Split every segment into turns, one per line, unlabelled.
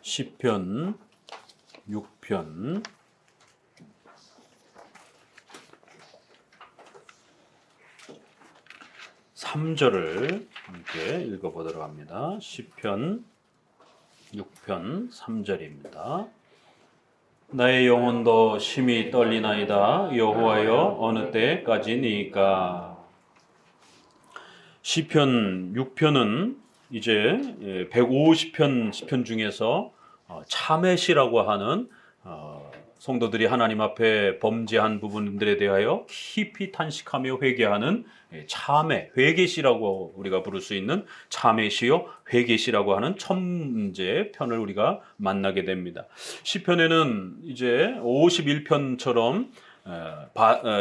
시편 6편 3절을 함께 읽어보도록 합니다. 시편 6편 3절입니다. 나의 영혼도 심히 떨리나이다. 여호와여, 어느 때까지니까. 시편 6편은 이제 150편 시편 중에서 참회시라고 하는 성도들이 하나님 앞에 범죄한 부분들에 대하여 깊이 탄식하며 회개하는 참회, 회개시라고 우리가 부를 수 있는 참회시요 회개시라고 하는 첨제 편을 우리가 만나게 됩니다. 시편에는 이제 51편처럼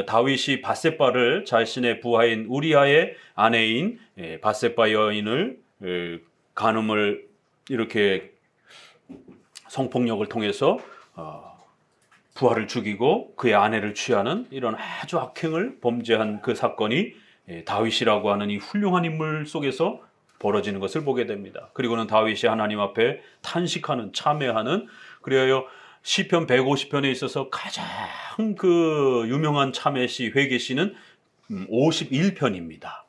다윗이 밧셋바를 자신의 부하인 우리아의 아내인 밧셋바 여인을 간음을 이렇게 성폭력을 통해서 부하를 죽이고 그의 아내를 취하는 이런 아주 악행을 범죄한 그 사건이 다윗이라고 하는 이 훌륭한 인물 속에서 벌어지는 것을 보게 됩니다. 그리고는 다윗이 하나님 앞에 탄식하는, 참회하는, 그래야 시편 150편에 있어서 가장 그 유명한 참회시, 회개시는 51편입니다.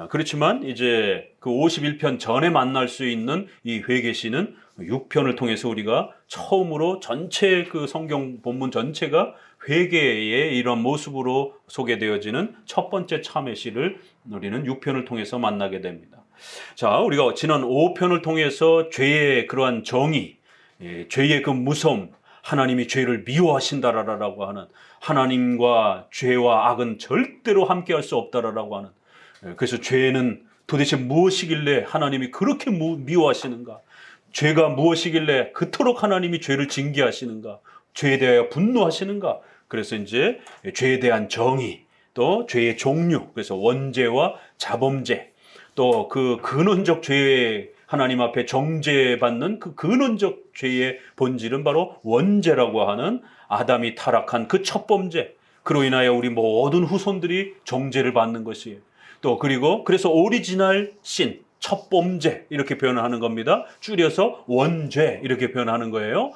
그렇지만 이제 그 51편 전에 만날 수 있는 이 회개시는 6편을 통해서 우리가 처음으로 전체 그 성경 본문 전체가 회개의 이런 모습으로 소개되어지는 첫 번째 참회시를 우리는 6편을 통해서 만나게 됩니다. 자, 우리가 지난 5편을 통해서 죄의 그러한 정의, 죄의 그 무서움, 하나님이 죄를 미워하신다라고 하는, 하나님과 죄와 악은 절대로 함께할 수 없다라고 하는, 그래서 죄는 도대체 무엇이길래 하나님이 그렇게 미워하시는가? 죄가 무엇이길래 그토록 하나님이 죄를 징계하시는가? 죄에 대하여 분노하시는가? 그래서 이제 죄에 대한 정의, 또 죄의 종류, 그래서 원죄와 자범죄, 또 그 근원적 죄에 하나님 앞에 정죄받는 그 근원적 죄의 본질은 바로 원죄라고 하는 아담이 타락한 그 첫 범죄, 그로 인하여 우리 모든 후손들이 정죄를 받는 것이에요. 또 그리고 그래서 오리지널 신, 첫 범죄 이렇게 표현하는 겁니다. 줄여서 원죄 이렇게 표현하는 거예요.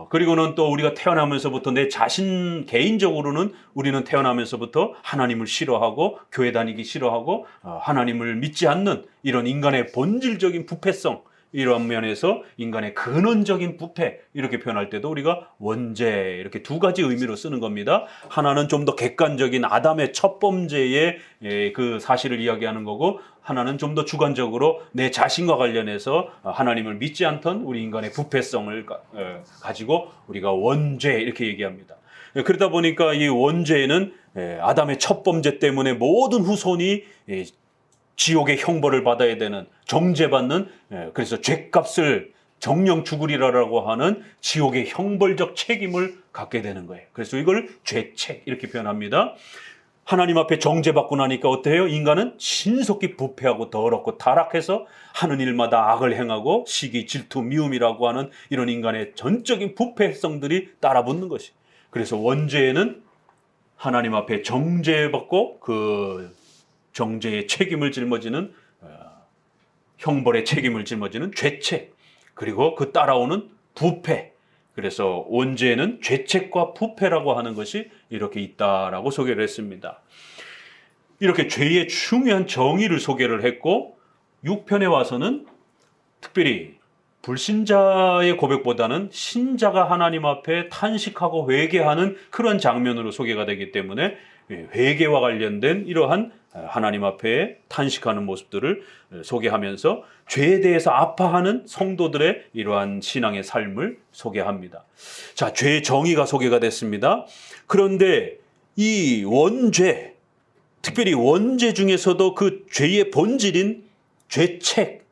그리고는 또 우리가 태어나면서부터 내 자신 개인적으로는 우리는 태어나면서부터 하나님을 싫어하고 교회 다니기 싫어하고 하나님을 믿지 않는 이런 인간의 본질적인 부패성, 이런 면에서 인간의 근원적인 부패 이렇게 표현할 때도 우리가 원죄 이렇게 두 가지 의미로 쓰는 겁니다. 하나는 좀 더 객관적인 아담의 첫 범죄의 그 사실을 이야기하는 거고, 하나는 좀 더 주관적으로 내 자신과 관련해서 하나님을 믿지 않던 우리 인간의 부패성을 가지고 우리가 원죄 이렇게 얘기합니다. 그러다 보니까 이 원죄는 아담의 첫 범죄 때문에 모든 후손이 지옥의 형벌을 받아야 되는, 정죄받는, 그래서 죄값을 정령 죽으리라고 하는 지옥의 형벌적 책임을 갖게 되는 거예요. 그래서 이걸 죄책 이렇게 표현합니다. 하나님 앞에 정죄받고 나니까 어때요? 인간은 신속히 부패하고 더럽고 타락해서 하는 일마다 악을 행하고 시기, 질투, 미움이라고 하는 이런 인간의 전적인 부패성들이 따라붙는 것이. 그래서 원죄에는 하나님 앞에 정죄받고 그 정죄의 책임을 짊어지는, 형벌의 책임을 짊어지는 죄책, 그리고 그 따라오는 부패. 그래서 원죄에는 죄책과 부패라고 하는 것이 이렇게 있다라고 소개를 했습니다. 이렇게 죄의 중요한 정의를 소개를 했고, 6편에 와서는 특별히 불신자의 고백보다는 신자가 하나님 앞에 탄식하고 회개하는 그런 장면으로 소개가 되기 때문에 회개와 관련된 이러한 하나님 앞에 탄식하는 모습들을 소개하면서 죄에 대해서 아파하는 성도들의 이러한 신앙의 삶을 소개합니다. 자, 죄의 정의가 소개가 됐습니다. 그런데 이 원죄, 특별히 원죄 중에서도 그 죄의 본질인 죄책,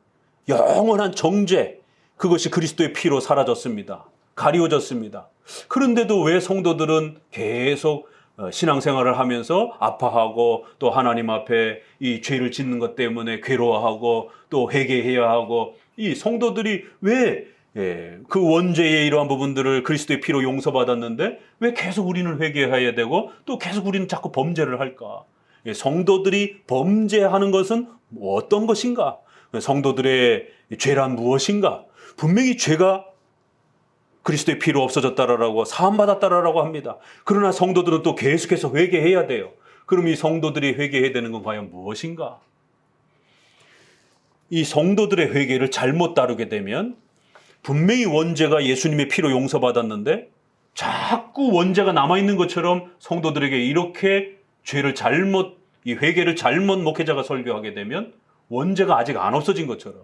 영원한 정죄, 그것이 그리스도의 피로 사라졌습니다. 가리워졌습니다. 그런데도 왜 성도들은 계속 신앙생활을 하면서 아파하고, 또 하나님 앞에 이 죄를 짓는 것 때문에 괴로워하고 또 회개해야 하고, 이 성도들이 왜 그 원죄의 이러한 부분들을 그리스도의 피로 용서받았는데 왜 계속 우리는 회개해야 되고 또 계속 우리는 자꾸 범죄를 할까? 성도들이 범죄하는 것은 어떤 것인가? 성도들의 죄란 무엇인가? 분명히 죄가 그리스도의 피로 없어졌다라고 사함받았다라고 합니다. 그러나 성도들은 또 계속해서 회개해야 돼요. 그럼 이 성도들이 회개해야 되는 건 과연 무엇인가? 이 성도들의 회개를 잘못 다루게 되면 분명히 원죄가 예수님의 피로 용서받았는데 자꾸 원죄가 남아있는 것처럼 성도들에게 이렇게 이 회개를 잘못 목회자가 설교하게 되면 원죄가 아직 안 없어진 것처럼,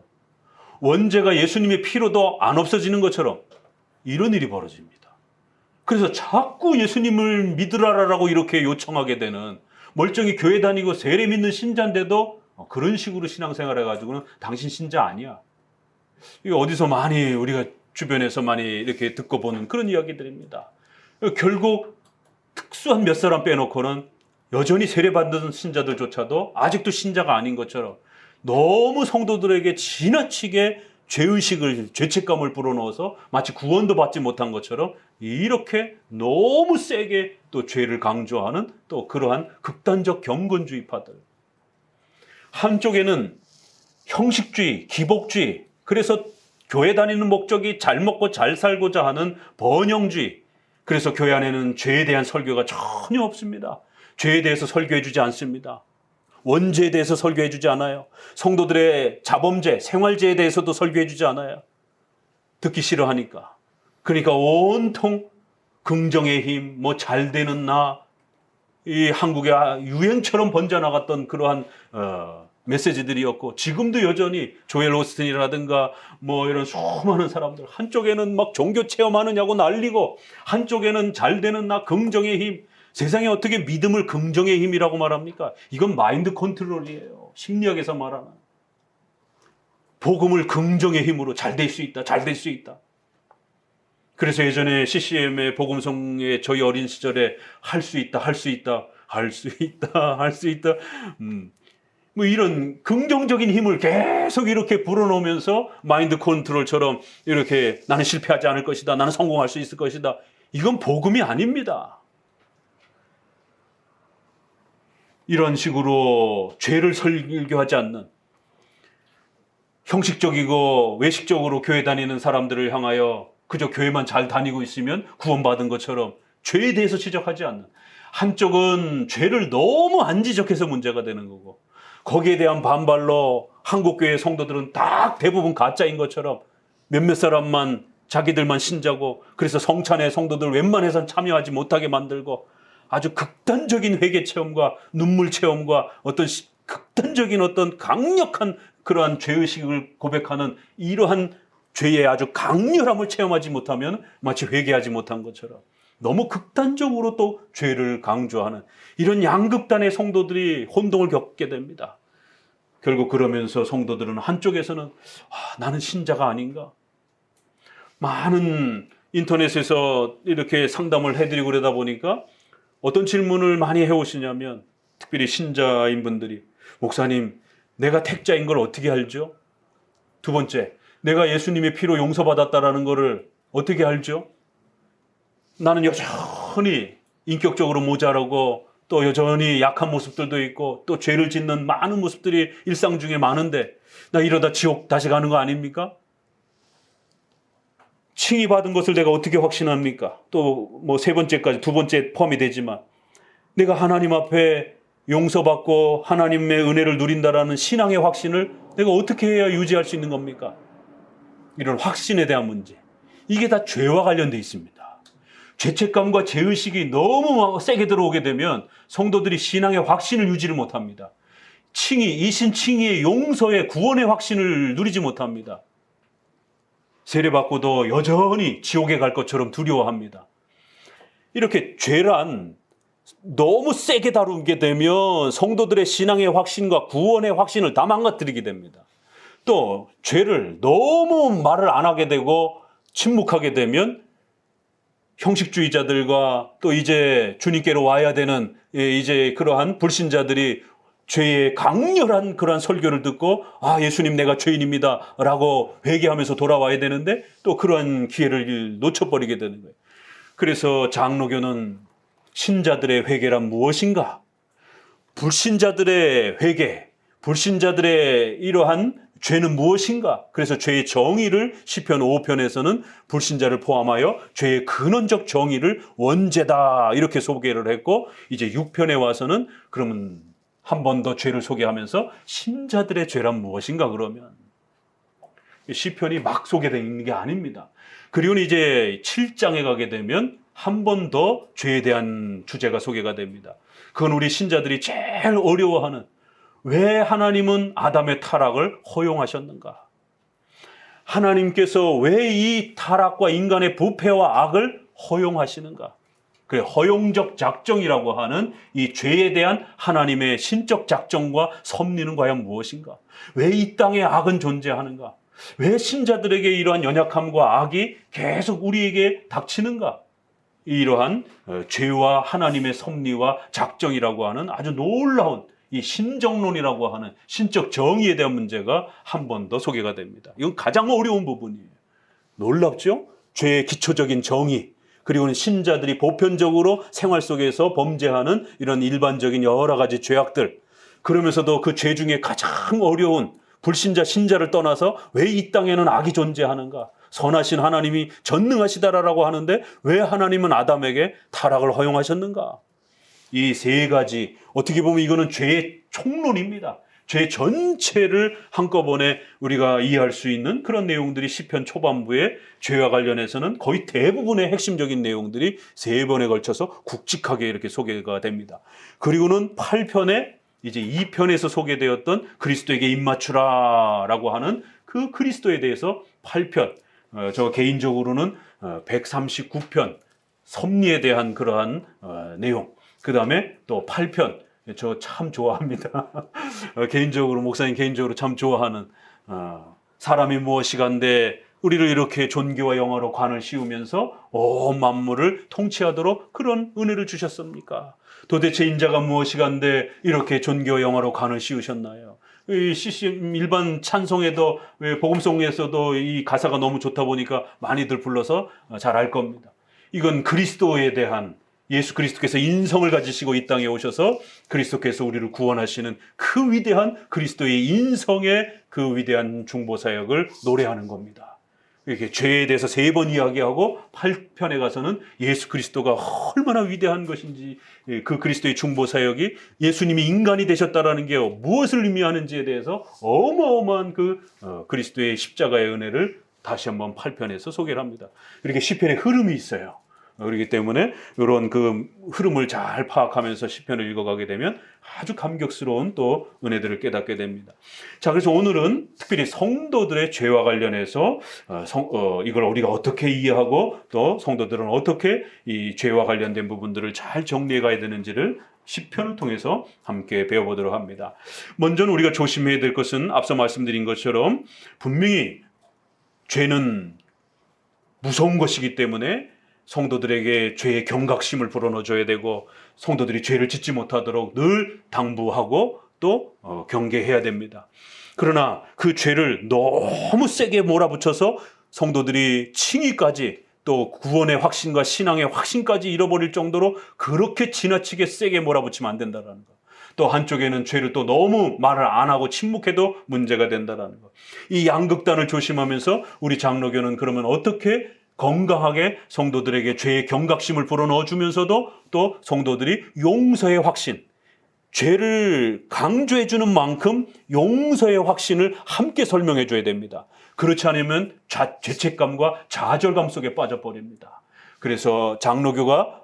원죄가 예수님의 피로도 안 없어지는 것처럼 이런 일이 벌어집니다. 그래서 자꾸 예수님을 믿으라라고 이렇게 요청하게 되는, 멀쩡히 교회 다니고 세례 믿는 신자인데도 그런 식으로 신앙생활 해가지고는 당신 신자 아니야. 이거 어디서 많이 우리가 주변에서 많이 이렇게 듣고 보는 그런 이야기들입니다. 결국 특수한 몇 사람 빼놓고는 여전히 세례받는 신자들조차도 아직도 신자가 아닌 것처럼 너무 성도들에게 지나치게 죄책감을 불어넣어서 마치 구원도 받지 못한 것처럼 이렇게 너무 세게 또 죄를 강조하는 또 그러한 극단적 경건주의파들. 한쪽에는 형식주의, 기복주의, 그래서 교회 다니는 목적이 잘 먹고 잘 살고자 하는 번영주의. 그래서 교회 안에는 죄에 대한 설교가 전혀 없습니다. 죄에 대해서 설교해 주지 않습니다. 원죄에 대해서 설교해 주지 않아요. 성도들의 자범죄, 생활죄에 대해서도 설교해 주지 않아요. 듣기 싫어하니까. 그러니까 온통 긍정의 힘, 뭐 잘 되는 나, 이 한국의 유행처럼 번져나갔던 그러한 메시지들이었고, 지금도 여전히 조엘 오스틴이라든가 뭐 이런 수많은 사람들, 한쪽에는 막 종교 체험하느냐고 난리고, 한쪽에는 잘 되는 나, 긍정의 힘. 세상에 어떻게 믿음을 긍정의 힘이라고 말합니까? 이건 마인드 컨트롤이에요. 심리학에서 말하는. 복음을 긍정의 힘으로 잘 될 수 있다, 잘 될 수 있다. 그래서 예전에 CCM의 복음성의 저희 어린 시절에 할 수 있다, 할 수 있다, 할 수 있다, 할 수 있다. 뭐 이런 긍정적인 힘을 계속 이렇게 불어넣으면서 마인드 컨트롤처럼 이렇게 나는 실패하지 않을 것이다, 나는 성공할 수 있을 것이다. 이건 복음이 아닙니다. 이런 식으로 죄를 설교하지 않는, 형식적이고 외식적으로 교회 다니는 사람들을 향하여 그저 교회만 잘 다니고 있으면 구원받은 것처럼 죄에 대해서 지적하지 않는, 한쪽은 죄를 너무 안 지적해서 문제가 되는 거고, 거기에 대한 반발로 한국교회 성도들은 딱 대부분 가짜인 것처럼 몇몇 사람만, 자기들만 신자고, 그래서 성찬에 성도들 웬만해선 참여하지 못하게 만들고, 아주 극단적인 회개 체험과 눈물 체험과 어떤 극단적인 어떤 강력한 그러한 죄의식을 고백하는 이러한 죄의 아주 강렬함을 체험하지 못하면 마치 회개하지 못한 것처럼 너무 극단적으로 또 죄를 강조하는 이런 양극단의 성도들이 혼동을 겪게 됩니다. 결국 그러면서 성도들은 한쪽에서는 나는 신자가 아닌가? 많은 인터넷에서 이렇게 상담을 해드리고 그러다 보니까 어떤 질문을 많이 해오시냐면, 특별히 신자인 분들이, 목사님, 내가 택자인 걸 어떻게 알죠? 두 번째, 내가 예수님의 피로 용서받았다라는 것을 어떻게 알죠? 나는 여전히 인격적으로 모자라고 또 여전히 약한 모습들도 있고 또 죄를 짓는 많은 모습들이 일상 중에 많은데 나 이러다 지옥 다시 가는 거 아닙니까? 칭의 받은 것을 내가 어떻게 확신합니까? 또 뭐 세 번째까지, 두 번째 포함이 되지만 내가 하나님 앞에 용서받고 하나님의 은혜를 누린다라는 신앙의 확신을 내가 어떻게 해야 유지할 수 있는 겁니까? 이런 확신에 대한 문제, 이게 다 죄와 관련되어 있습니다. 죄책감과 죄의식이 너무 세게 들어오게 되면 성도들이 신앙의 확신을 유지를 못합니다. 이신 칭의의 용서의 구원의 확신을 누리지 못합니다. 세례받고도 여전히 지옥에 갈 것처럼 두려워합니다. 이렇게 죄란 너무 세게 다루게 되면 성도들의 신앙의 확신과 구원의 확신을 다 망가뜨리게 됩니다. 또 죄를 너무 말을 안 하게 되고 침묵하게 되면 형식주의자들과 또 이제 주님께로 와야 되는 이제 그러한 불신자들이 죄의 강렬한 그러한 설교를 듣고 예수님 내가 죄인입니다 라고 회개하면서 돌아와야 되는데 또 그러한 기회를 놓쳐버리게 되는 거예요. 그래서 장로교는 신자들의 회개란 무엇인가? 불신자들의 회개, 불신자들의 이러한 죄는 무엇인가? 그래서 죄의 정의를 시편 5편에서는 불신자를 포함하여 죄의 근원적 정의를 원죄다 이렇게 소개를 했고, 이제 6편에 와서는 그러면 한 번 더 죄를 소개하면서 신자들의 죄란 무엇인가 그러면 시편이 막 소개되어 있는 게 아닙니다. 그리고 이제 7장에 가게 되면 한 번 더 죄에 대한 주제가 소개가 됩니다. 그건 우리 신자들이 제일 어려워하는, 왜 하나님은 아담의 타락을 허용하셨는가? 하나님께서 왜 이 타락과 인간의 부패와 악을 허용하시는가? 그래, 허용적 작정이라고 하는 이 죄에 대한 하나님의 신적 작정과 섭리는 과연 무엇인가? 왜 이 땅에 악은 존재하는가? 왜 신자들에게 이러한 연약함과 악이 계속 우리에게 닥치는가? 이러한 죄와 하나님의 섭리와 작정이라고 하는 아주 놀라운 이 신정론이라고 하는 신적 정의에 대한 문제가 한 번 더 소개가 됩니다. 이건 가장 어려운 부분이에요. 놀랍죠? 죄의 기초적인 정의, 그리고는 신자들이 보편적으로 생활 속에서 범죄하는 이런 일반적인 여러 가지 죄악들, 그러면서도 그 죄 중에 가장 어려운 불신자 신자를 떠나서 왜 이 땅에는 악이 존재하는가? 선하신 하나님이 전능하시다라고 하는데 왜 하나님은 아담에게 타락을 허용하셨는가? 이 세 가지, 어떻게 보면 이거는 죄의 총론입니다. 죄 전체를 한꺼번에 우리가 이해할 수 있는 그런 내용들이 시편 초반부에 죄와 관련해서는 거의 대부분의 핵심적인 내용들이 세 번에 걸쳐서 굵직하게 이렇게 소개가 됩니다. 그리고는 8편에 이제 2편에서 소개되었던 그리스도에게 입맞추라라고 하는 그 그리스도에 대해서 8편, 저 개인적으로는 139편 섭리에 대한 그러한 내용, 그 다음에 또 8편, 저 참 좋아합니다. 개인적으로, 목사님 개인적으로 참 좋아하는, 사람이 무엇이간데 우리를 이렇게 존귀와 영화로 관을 씌우면서 온 만물을 통치하도록 그런 은혜를 주셨습니까? 도대체 인자가 무엇이간데 이렇게 존귀와 영화로 관을 씌우셨나요? 이 CCM 일반 찬송에도, 복음송에서도 이 가사가 너무 좋다 보니까 많이들 불러서 잘 알 겁니다. 이건 그리스도에 대한, 예수 그리스도께서 인성을 가지시고 이 땅에 오셔서 그리스도께서 우리를 구원하시는 그 위대한 그리스도의 인성의 그 위대한 중보사역을 노래하는 겁니다. 이렇게 죄에 대해서 3번 이야기하고 8편에 가서는 예수 그리스도가 얼마나 위대한 것인지, 그 그리스도의 중보사역이 예수님이 인간이 되셨다라는 게 무엇을 의미하는지에 대해서 어마어마한 그 그리스도의 십자가의 은혜를 다시 한번 8편에서 소개를 합니다. 이렇게 시편의 흐름이 있어요. 그렇기 때문에 이런 그 흐름을 잘 파악하면서 시편을 읽어가게 되면 아주 감격스러운 또 은혜들을 깨닫게 됩니다. 자, 그래서 오늘은 특별히 성도들의 죄와 관련해서 이걸 우리가 어떻게 이해하고 또 성도들은 어떻게 이 죄와 관련된 부분들을 잘 정리해 가야 되는지를 시편을 통해서 함께 배워보도록 합니다. 먼저는 우리가 조심해야 될 것은 앞서 말씀드린 것처럼 분명히 죄는 무서운 것이기 때문에 성도들에게 죄의 경각심을 불어넣어줘야 되고, 성도들이 죄를 짓지 못하도록 늘 당부하고 또 경계해야 됩니다. 그러나 그 죄를 너무 세게 몰아붙여서 성도들이 칭의까지, 또 구원의 확신과 신앙의 확신까지 잃어버릴 정도로 그렇게 지나치게 세게 몰아붙이면 안 된다는 것. 또 한쪽에는 죄를 또 너무 말을 안 하고 침묵해도 문제가 된다는 것. 이 양극단을 조심하면서 우리 장로교는 그러면 어떻게 건강하게 성도들에게 죄의 경각심을 불어넣어 주면서도 또 성도들이 용서의 확신, 죄를 강조해 주는 만큼 용서의 확신을 함께 설명해 줘야 됩니다. 그렇지 않으면 죄책감과 좌절감 속에 빠져버립니다. 그래서 장로교가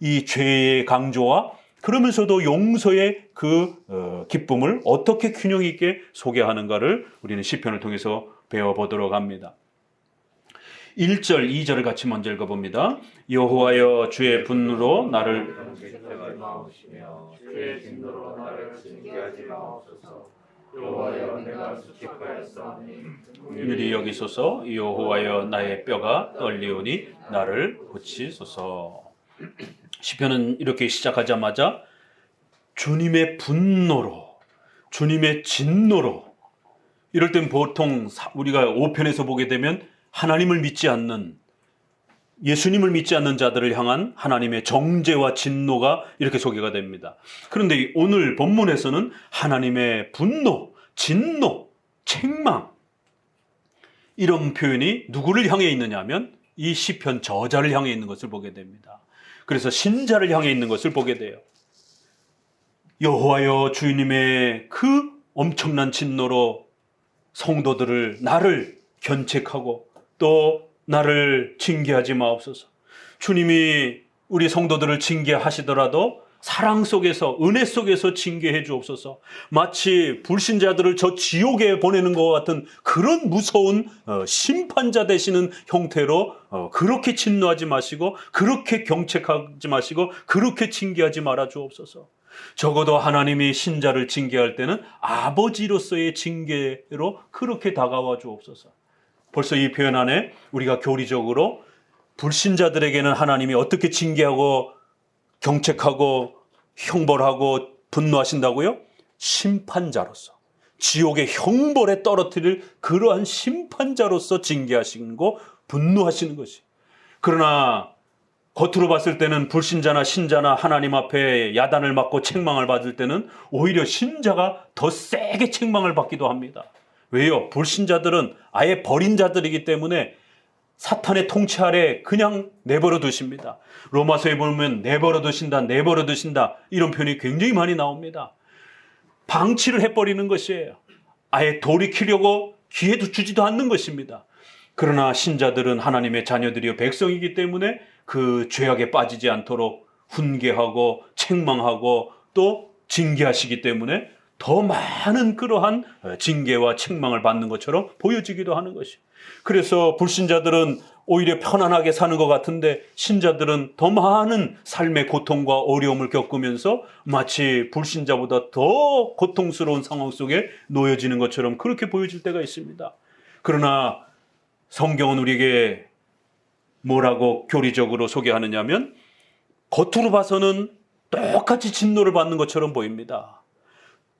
이 죄의 강조와 그러면서도 용서의 그 기쁨을 어떻게 균형 있게 소개하는가를 우리는 시편을 통해서 배워보도록 합니다. 1절, 2절을 같이 먼저 읽어봅니다. 여호와여 주의 분노로 나를 마옵시며 주의 진노로 나를 징계하지 마옵소서. 여호와여 내가 수치하였사오니 긍휼히 여기소서. 여호와여 나의 뼈가 떨리오니 나를 고치소서. 시편은 이렇게 시작하자마자 주님의 분노로, 주님의 진노로, 이럴 땐 보통 우리가 5편에서 보게 되면 하나님을 믿지 않는, 예수님을 믿지 않는 자들을 향한 하나님의 정죄와 진노가 이렇게 소개가 됩니다. 그런데 오늘 본문에서는 하나님의 분노, 진노, 책망, 이런 표현이 누구를 향해 있느냐 하면 이 시편 저자를 향해 있는 것을 보게 됩니다. 그래서 신자를 향해 있는 것을 보게 돼요. 여호와여, 주님의 그 엄청난 진노로 성도들을, 나를 견책하고 또 나를 징계하지 마옵소서. 주님이 우리 성도들을 징계하시더라도 사랑 속에서, 은혜 속에서 징계해 주옵소서. 마치 불신자들을 저 지옥에 보내는 것 같은 그런 무서운 심판자 되시는 형태로 그렇게 진노하지 마시고, 그렇게 경책하지 마시고, 그렇게 징계하지 말아 주옵소서. 적어도 하나님이 신자를 징계할 때는 아버지로서의 징계로 그렇게 다가와 주옵소서. 벌써 이 표현 안에 우리가 교리적으로 불신자들에게는 하나님이 어떻게 징계하고 경책하고 형벌하고 분노하신다고요? 심판자로서, 지옥의 형벌에 떨어뜨릴 그러한 심판자로서 징계하시고 분노하시는 것이. 그러나 겉으로 봤을 때는 불신자나 신자나 하나님 앞에 야단을 맞고 책망을 받을 때는 오히려 신자가 더 세게 책망을 받기도 합니다. 왜요? 불신자들은 아예 버린 자들이기 때문에 사탄의 통치 아래 그냥 내버려 두십니다. 로마서에 보면 내버려 두신다, 내버려 두신다, 이런 표현이 굉장히 많이 나옵니다. 방치를 해버리는 것이에요. 아예 돌이키려고 기회도 주지도 않는 것입니다. 그러나 신자들은 하나님의 자녀들이요 백성이기 때문에 그 죄악에 빠지지 않도록 훈계하고 책망하고 또 징계하시기 때문에 더 많은 그러한 징계와 책망을 받는 것처럼 보여지기도 하는 것이. 그래서 불신자들은 오히려 편안하게 사는 것 같은데 신자들은 더 많은 삶의 고통과 어려움을 겪으면서 마치 불신자보다 더 고통스러운 상황 속에 놓여지는 것처럼 그렇게 보여질 때가 있습니다. 그러나 성경은 우리에게 뭐라고 교리적으로 소개하느냐 하면 겉으로 봐서는 똑같이 진노를 받는 것처럼 보입니다.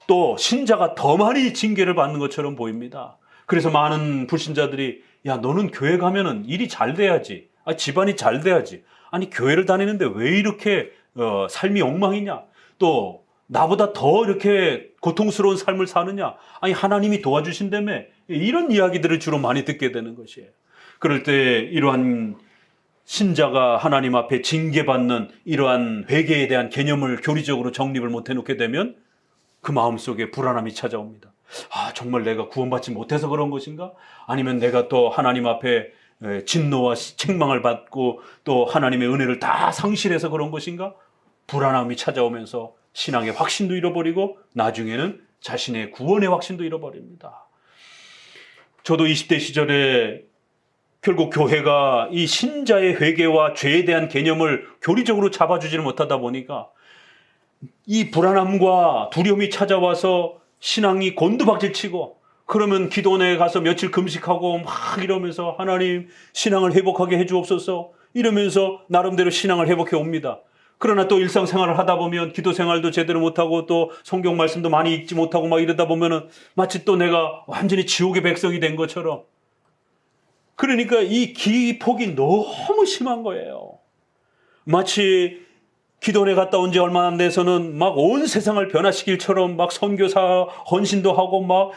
또 신자가 더 많이 징계를 받는 것처럼 보입니다. 그래서 많은 불신자들이 야, 너는 교회 가면은 일이 잘 돼야지, 집안이 잘 돼야지, 아니 교회를 다니는데 왜 이렇게 삶이 엉망이냐, 또 나보다 더 이렇게 고통스러운 삶을 사느냐, 아니 하나님이 도와주신다며, 이런 이야기들을 주로 많이 듣게 되는 것이에요. 그럴 때 이러한 신자가 하나님 앞에 징계받는 이러한 회개에 대한 개념을 교리적으로 정립을 못 해놓게 되면 그 마음속에 불안함이 찾아옵니다. 정말 내가 구원받지 못해서 그런 것인가? 아니면 내가 또 하나님 앞에 진노와 책망을 받고 또 하나님의 은혜를 다 상실해서 그런 것인가? 불안함이 찾아오면서 신앙의 확신도 잃어버리고 나중에는 자신의 구원의 확신도 잃어버립니다. 저도 20대 시절에 결국 교회가 이 신자의 회개와 죄에 대한 개념을 교리적으로 잡아주지를 못하다 보니까 이 불안함과 두려움이 찾아와서 신앙이 곤두박질치고, 그러면 기도원에 가서 며칠 금식하고 막 이러면서 하나님 신앙을 회복하게 해주옵소서 이러면서 나름대로 신앙을 회복해 옵니다. 그러나 또 일상생활을 하다 보면 기도 생활도 제대로 못하고 또 성경 말씀도 많이 읽지 못하고 막 이러다 보면은 마치 또 내가 완전히 지옥의 백성이 된 것처럼, 그러니까 이 기폭이 너무 심한 거예요. 마치 기도원에 갔다 온 지 얼마 안 돼서는 막 온 세상을 변화시킬처럼 막 선교사 헌신도 하고 막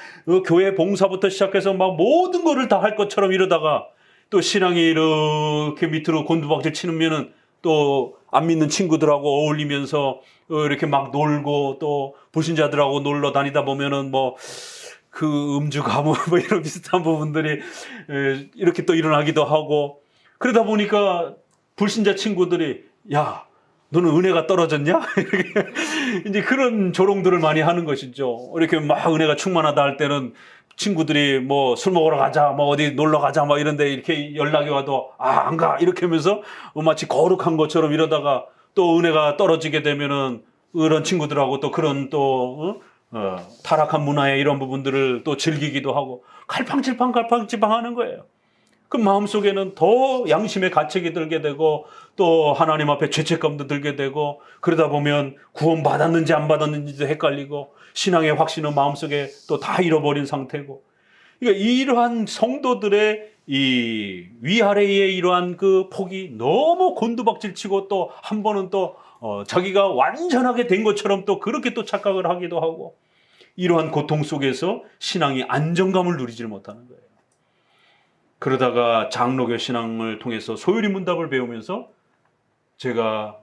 교회 봉사부터 시작해서 막 모든 거를 다 할 것처럼 이러다가 또 신앙이 이렇게 밑으로 곤두박질 치면은 또 안 믿는 친구들하고 어울리면서 이렇게 막 놀고 또 불신자들하고 놀러 다니다 보면은 뭐 그 음주 가무 뭐 이런 비슷한 부분들이 이렇게 또 일어나기도 하고, 그러다 보니까 불신자 친구들이 야, 너는 은혜가 떨어졌냐? 이제 그런 조롱들을 많이 하는 것이죠. 이렇게 막 은혜가 충만하다 할 때는 친구들이 뭐 술 먹으러 가자, 뭐 어디 놀러 가자, 막 이런데 이렇게 연락이 와도 안 가, 이렇게 하면서 마치 거룩한 것처럼 이러다가 또 은혜가 떨어지게 되면은 그런 친구들하고 또 그런 또 타락한 문화의 이런 부분들을 또 즐기기도 하고 갈팡질팡 하는 거예요. 그 마음속에는 더 양심의 가책이 들게 되고 또 하나님 앞에 죄책감도 들게 되고, 그러다 보면 구원 받았는지 안 받았는지도 헷갈리고 신앙의 확신은 마음속에 또 다 잃어버린 상태고, 그러니까 이러한 성도들의 이 위아래의 이러한 그 폭이 너무 곤두박질치고 또 한 번은 또 자기가 완전하게 된 것처럼 또 그렇게 또 착각을 하기도 하고, 이러한 고통 속에서 신앙이 안정감을 누리지를 못하는 거예요. 그러다가 장로교 신앙을 통해서 소유리 문답을 배우면서 제가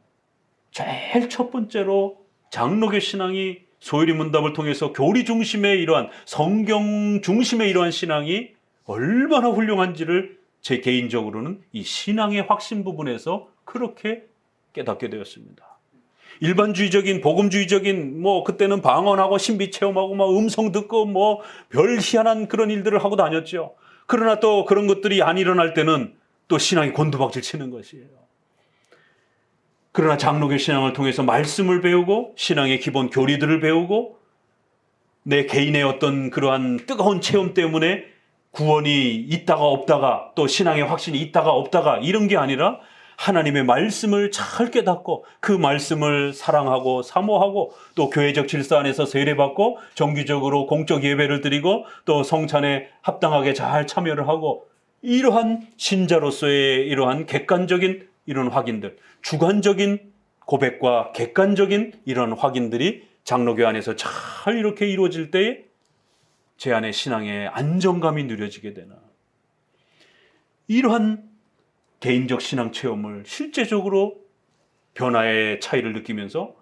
제일 첫 번째로 장로교 신앙이 소유리 문답을 통해서 교리 중심의 이러한 성경 중심의 이러한 신앙이 얼마나 훌륭한지를 제 개인적으로는 이 신앙의 확신 부분에서 그렇게 깨닫게 되었습니다. 일반주의적인 복음주의적인 그때는 방언하고 신비 체험하고 음성 듣고 별 희한한 그런 일들을 하고 다녔죠. 그러나 또 그런 것들이 안 일어날 때는 또 신앙이 곤두박질 치는 것이에요. 그러나 장로교 신앙을 통해서 말씀을 배우고 신앙의 기본 교리들을 배우고 내 개인의 어떤 그러한 뜨거운 체험 때문에 구원이 있다가 없다가 또 신앙의 확신이 있다가 없다가 이런 게 아니라 하나님의 말씀을 잘 깨닫고 그 말씀을 사랑하고 사모하고 또 교회적 질서 안에서 세례받고 정기적으로 공적 예배를 드리고 또 성찬에 합당하게 잘 참여를 하고 이러한 신자로서의 이러한 객관적인 이런 확인들, 주관적인 고백과 객관적인 이런 확인들이 장로교 안에서 잘 이렇게 이루어질 때에 제 안에 신앙의 안정감이 누려지게 되나. 이러한 개인적 신앙 체험을 실제적으로 변화의 차이를 느끼면서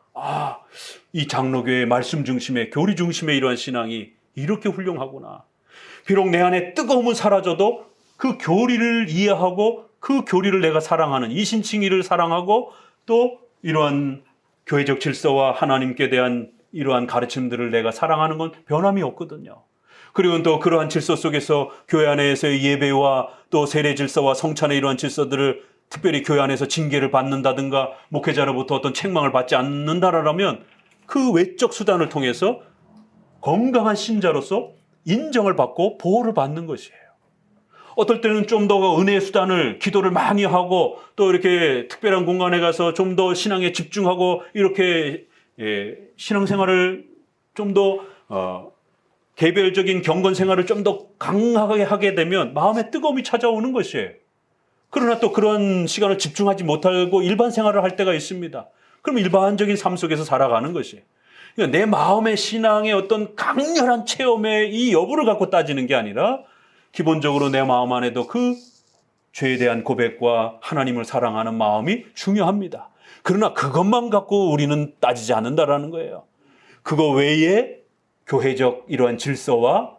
이 장로교의 말씀 중심의 교리 중심의 이러한 신앙이 이렇게 훌륭하구나. 비록 내 안에 뜨거움은 사라져도 그 교리를 이해하고 그 교리를 내가 사랑하는 이신칭의를 사랑하고 또 이러한 교회적 질서와 하나님께 대한 이러한 가르침들을 내가 사랑하는 건 변함이 없거든요. 그리고 또 그러한 질서 속에서 교회 안에서의 예배와 또 세례 질서와 성찬의 이러한 질서들을 특별히 교회 안에서 징계를 받는다든가 목회자로부터 어떤 책망을 받지 않는다라면 그 외적 수단을 통해서 건강한 신자로서 인정을 받고 보호를 받는 것이에요. 어떨 때는 좀 더 은혜의 수단을 기도를 많이 하고 또 이렇게 특별한 공간에 가서 좀 더 신앙에 집중하고 이렇게 신앙생활을 좀 더 개별적인 경건 생활을 좀 더 강하게 하게 되면 마음에 뜨거움이 찾아오는 것이에요. 그러나 또 그런 시간을 집중하지 못하고 일반 생활을 할 때가 있습니다. 그럼 일반적인 삶 속에서 살아가는 것이에요. 그러니까 내 마음의 신앙의 어떤 강렬한 체험의 이 여부를 갖고 따지는 게 아니라 기본적으로 내 마음 안에도 그 죄에 대한 고백과 하나님을 사랑하는 마음이 중요합니다. 그러나 그것만 갖고 우리는 따지지 않는다라는 거예요. 그거 외에 교회적 이러한 질서와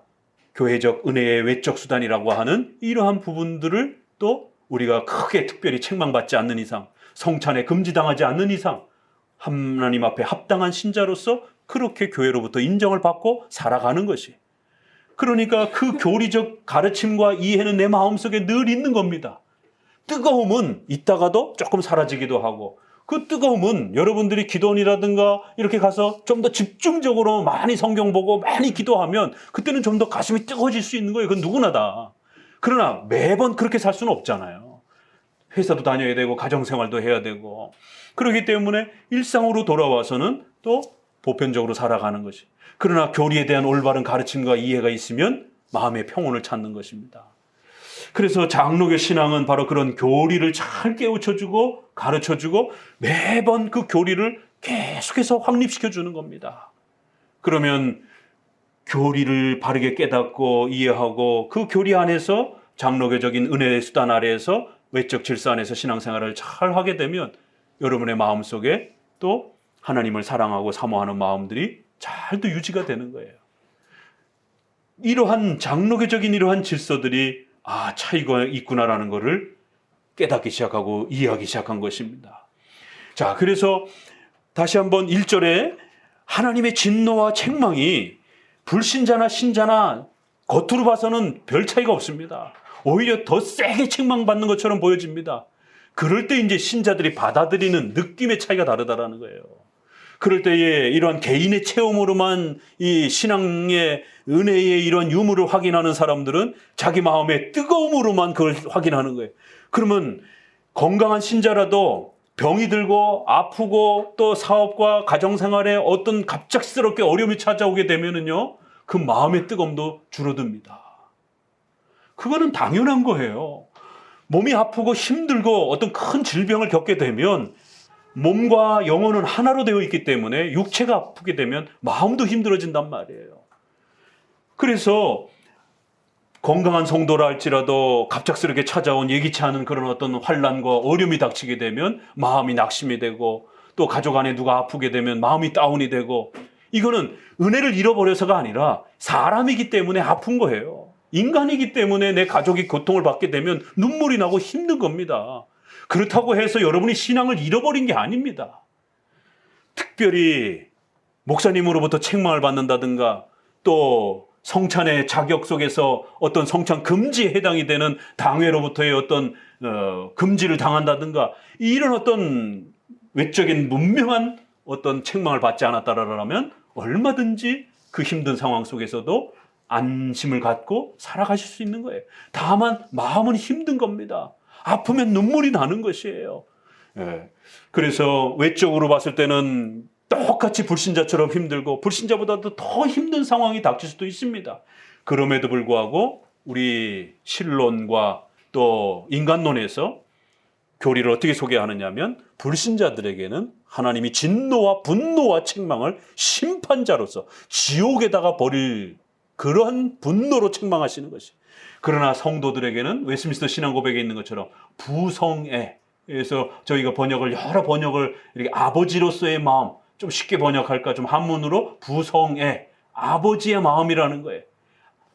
교회적 은혜의 외적 수단이라고 하는 이러한 부분들을 또 우리가 크게 특별히 책망받지 않는 이상, 성찬에 금지당하지 않는 이상 하나님 앞에 합당한 신자로서 그렇게 교회로부터 인정을 받고 살아가는 것이. 그러니까 그 교리적 가르침과 이해는 내 마음속에 늘 있는 겁니다. 뜨거움은 있다가도 조금 사라지기도 하고 그 뜨거움은 여러분들이 기도원이라든가 이렇게 가서 좀 더 집중적으로 많이 성경 보고 많이 기도하면 그때는 좀 더 가슴이 뜨거워질 수 있는 거예요. 그건 누구나 다. 그러나 매번 그렇게 살 수는 없잖아요. 회사도 다녀야 되고 가정생활도 해야 되고 그렇기 때문에 일상으로 돌아와서는 또 보편적으로 살아가는 것이. 그러나 교리에 대한 올바른 가르침과 이해가 있으면 마음의 평온을 찾는 것입니다. 그래서 장로교 신앙은 바로 그런 교리를 잘 깨우쳐주고 가르쳐주고 매번 그 교리를 계속해서 확립시켜주는 겁니다. 그러면 교리를 바르게 깨닫고 이해하고 그 교리 안에서 장로교적인 은혜의 수단 아래에서 외적 질서 안에서 신앙생활을 잘 하게 되면 여러분의 마음속에 또 하나님을 사랑하고 사모하는 마음들이 잘 또 유지가 되는 거예요. 이러한 장로교적인 이러한 질서들이 차이가 있구나라는 것을 깨닫기 시작하고 이해하기 시작한 것입니다. 자, 그래서 다시 한번 1절에 하나님의 진노와 책망이 불신자나 신자나 겉으로 봐서는 별 차이가 없습니다. 오히려 더 세게 책망받는 것처럼 보여집니다. 그럴 때 이제 신자들이 받아들이는 느낌의 차이가 다르다라는 거예요. 그럴 때에 이러한 개인의 체험으로만 이 신앙의 은혜의 이런 유무를 확인하는 사람들은 자기 마음의 뜨거움으로만 그걸 확인하는 거예요. 그러면 건강한 신자라도 병이 들고 아프고 또 사업과 가정생활에 어떤 갑작스럽게 어려움이 찾아오게 되면은요, 그 마음의 뜨거움도 줄어듭니다. 그거는 당연한 거예요. 몸이 아프고 힘들고 어떤 큰 질병을 겪게 되면 몸과 영혼은 하나로 되어 있기 때문에 육체가 아프게 되면 마음도 힘들어진단 말이에요. 그래서 건강한 성도라 할지라도 갑작스럽게 찾아온 예기치 않은 그런 어떤 환난과 어려움이 닥치게 되면 마음이 낙심이 되고, 또 가족 안에 누가 아프게 되면 마음이 다운이 되고, 이거는 은혜를 잃어버려서가 아니라 사람이기 때문에 아픈 거예요. 인간이기 때문에 내 가족이 고통을 받게 되면 눈물이 나고 힘든 겁니다. 그렇다고 해서 여러분이 신앙을 잃어버린 게 아닙니다. 특별히 목사님으로부터 책망을 받는다든가, 또 성찬의 자격 속에서 어떤 성찬 금지에 해당이 되는 당회로부터의 어떤 금지를 당한다든가, 이런 어떤 외적인 문명한 어떤 책망을 받지 않았다라면 얼마든지 그 힘든 상황 속에서도 안심을 갖고 살아가실 수 있는 거예요. 다만 마음은 힘든 겁니다. 아프면 눈물이 나는 것이에요. 그래서 외적으로 봤을 때는 똑같이 불신자처럼 힘들고 불신자보다도 더 힘든 상황이 닥칠 수도 있습니다. 그럼에도 불구하고 우리 신론과 또 인간론에서 교리를 어떻게 소개하느냐면, 불신자들에게는 하나님이 진노와 분노와 책망을 심판자로서 지옥에다가 버릴 그러한 분노로 책망하시는 것이. 그러나 성도들에게는 웨스민스터 신앙고백에 있는 것처럼 부성애, 그래서 저희가 여러 번역을 이렇게 아버지로서의 마음, 좀 쉽게 번역할까, 좀 한문으로 부성애, 아버지의 마음이라는 거예요.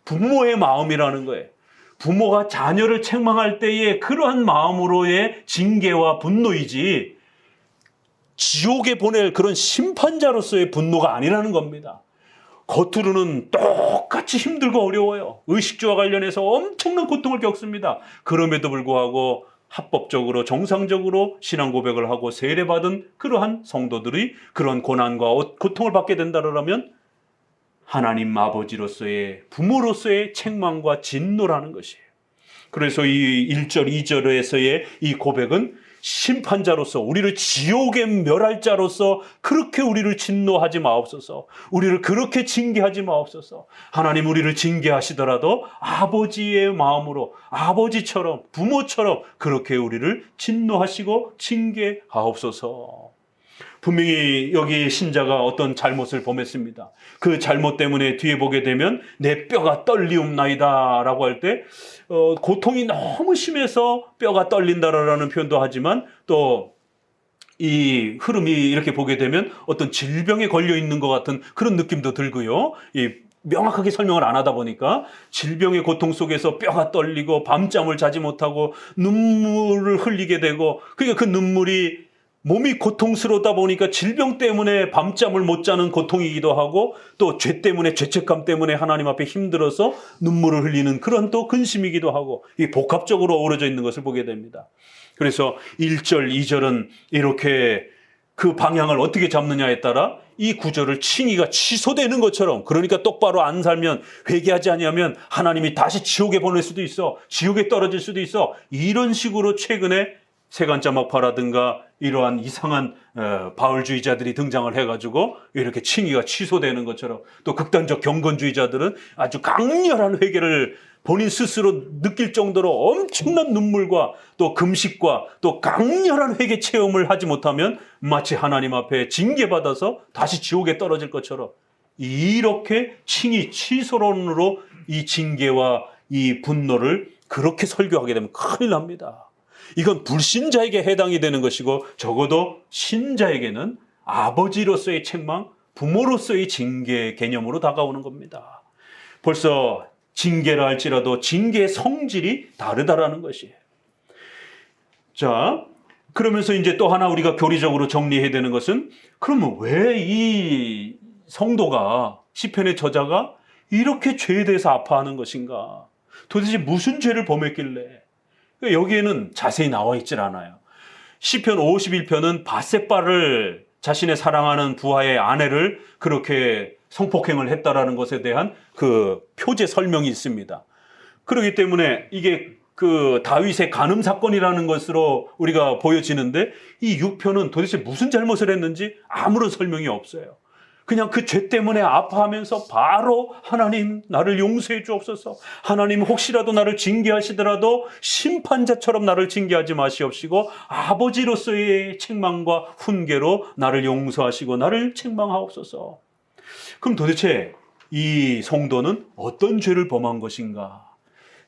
부모의 마음이라는 거예요. 부모가 자녀를 책망할 때의 그러한 마음으로의 징계와 분노이지, 지옥에 보낼 그런 심판자로서의 분노가 아니라는 겁니다. 겉으로는 똑같이 힘들고 어려워요. 의식주와 관련해서 엄청난 고통을 겪습니다. 그럼에도 불구하고 합법적으로 정상적으로 신앙 고백을 하고 세례받은 그러한 성도들이 그런 고난과 고통을 받게 된다면 하나님 아버지로서의, 부모로서의 책망과 진노라는 것이에요. 그래서 이 1절 2절에서의 이 고백은 심판자로서, 우리를 지옥에 멸할 자로서 그렇게 우리를 진노하지 마옵소서, 우리를 그렇게 징계하지 마옵소서. 하나님 우리를 징계하시더라도 아버지의 마음으로, 아버지처럼, 부모처럼 그렇게 우리를 진노하시고 징계하옵소서. 분명히 여기 신자가 어떤 잘못을 범했습니다. 그 잘못 때문에 뒤에 보게 되면 내 뼈가 떨리옵나이다 라고 할 때 고통이 너무 심해서 뼈가 떨린다라는 표현도 하지만, 또 이 흐름이 이렇게 보게 되면 어떤 질병에 걸려 있는 것 같은 그런 느낌도 들고요. 명확하게 설명을 안 하다 보니까 질병의 고통 속에서 뼈가 떨리고 밤잠을 자지 못하고 눈물을 흘리게 되고, 그러니까 그 눈물이 몸이 고통스러우다 보니까 질병 때문에 밤잠을 못 자는 고통이기도 하고, 또 죄 때문에, 죄책감 때문에 하나님 앞에 힘들어서 눈물을 흘리는 그런 또 근심이기도 하고, 이 복합적으로 어우러져 있는 것을 보게 됩니다. 그래서 1절, 2절은 이렇게 그 방향을 어떻게 잡느냐에 따라 이 구절을 칭의가 취소되는 것처럼, 그러니까 똑바로 안 살면, 회개하지 아니하면 하나님이 다시 지옥에 보낼 수도 있어, 지옥에 떨어질 수도 있어, 이런 식으로 최근에 세간자막파라든가 이러한 이상한 바울주의자들이 등장을 해가지고 이렇게 칭의가 취소되는 것처럼, 또 극단적 경건주의자들은 아주 강렬한 회개를 본인 스스로 느낄 정도로 엄청난 눈물과 또 금식과 또 강렬한 회개 체험을 하지 못하면 마치 하나님 앞에 징계받아서 다시 지옥에 떨어질 것처럼, 이렇게 칭의 취소론으로 이 징계와 이 분노를 그렇게 설교하게 되면 큰일 납니다. 이건 불신자에게 해당이 되는 것이고, 적어도 신자에게는 아버지로서의 책망, 부모로서의 징계 개념으로 다가오는 겁니다. 벌써 징계라 할지라도 징계의 성질이 다르다라는 것이에요. 자, 그러면서 이제 또 하나 우리가 교리적으로 정리해야 되는 것은, 그러면 왜 이 성도가, 시편의 저자가 이렇게 죄에 대해서 아파하는 것인가? 도대체 무슨 죄를 범했길래? 여기에는 자세히 나와 있질 않아요. 시편 51편은 밧세바를, 자신의 사랑하는 부하의 아내를 그렇게 성폭행을 했다라는 것에 대한 그 표제 설명이 있습니다. 그렇기 때문에 이게 그 다윗의 간음 사건이라는 것으로 우리가 보여지는데, 이 6편은 도대체 무슨 잘못을 했는지 아무런 설명이 없어요. 그냥 그 죄 때문에 아파하면서 바로 하나님 나를 용서해 주옵소서, 하나님 혹시라도 나를 징계하시더라도 심판자처럼 나를 징계하지 마시옵시고 아버지로서의 책망과 훈계로 나를 용서하시고 나를 책망하옵소서. 그럼 도대체 이 성도는 어떤 죄를 범한 것인가.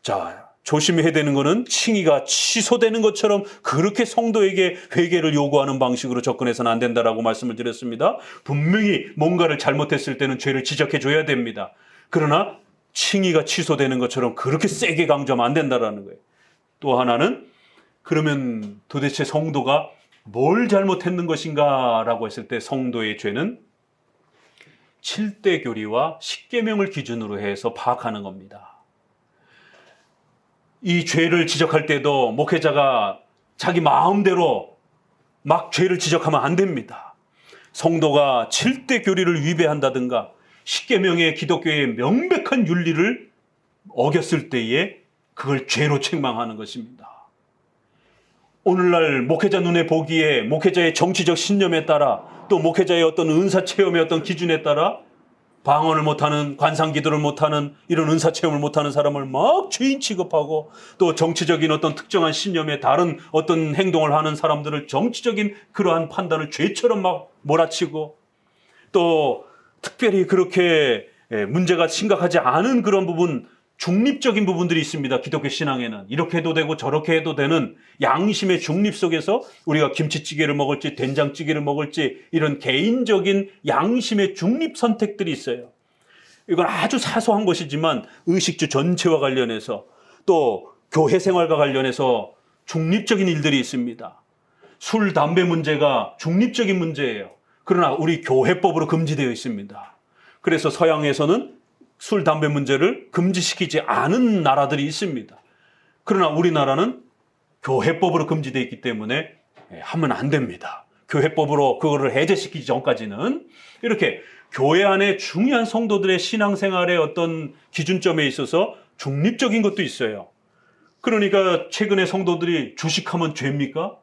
자, 조심해야 되는 것은 칭의가 취소되는 것처럼 그렇게 성도에게 회개를 요구하는 방식으로 접근해서는 안 된다라고 말씀을 드렸습니다. 분명히 뭔가를 잘못했을 때는 죄를 지적해 줘야 됩니다. 그러나 칭의가 취소되는 것처럼 그렇게 세게 강조하면 안 된다라는 거예요. 또 하나는 그러면 도대체 성도가 뭘 잘못했는 것인가 라고 했을 때 성도의 죄는 7대 교리와 10계명을 기준으로 해서 파악하는 겁니다. 이 죄를 지적할 때도 목회자가 자기 마음대로 막 죄를 지적하면 안 됩니다. 성도가 7대 교리를 위배한다든가 10계명의 기독교의 명백한 윤리를 어겼을 때에 그걸 죄로 책망하는 것입니다. 오늘날 목회자 눈에 보기에 목회자의 정치적 신념에 따라 또 목회자의 어떤 은사 체험의 어떤 기준에 따라 방언을 못하는, 관상기도를 못하는, 이런 은사체험을 못하는 사람을 막 죄인 취급하고, 또 정치적인 어떤 특정한 신념에 다른 어떤 행동을 하는 사람들을 정치적인 그러한 판단을 죄처럼 막 몰아치고, 또 특별히 그렇게 문제가 심각하지 않은 그런 부분, 중립적인 부분들이 있습니다. 기독교 신앙에는 이렇게 해도 되고 저렇게 해도 되는 양심의 중립 속에서 우리가 김치찌개를 먹을지 된장찌개를 먹을지 이런 개인적인 양심의 중립 선택들이 있어요. 이건 아주 사소한 것이지만 의식주 전체와 관련해서 또 교회 생활과 관련해서 중립적인 일들이 있습니다. 술, 담배 문제가 중립적인 문제예요. 그러나 우리 교회법으로 금지되어 있습니다. 그래서 서양에서는 술, 담배 문제를 금지시키지 않은 나라들이 있습니다. 그러나 우리나라는 교회법으로 금지되어 있기 때문에 하면 안 됩니다. 교회법으로 그거를 해제시키기 전까지는 이렇게 교회 안에 중요한 성도들의 신앙생활의 어떤 기준점에 있어서 중립적인 것도 있어요. 그러니까 최근에 성도들이 주식하면 죄입니까?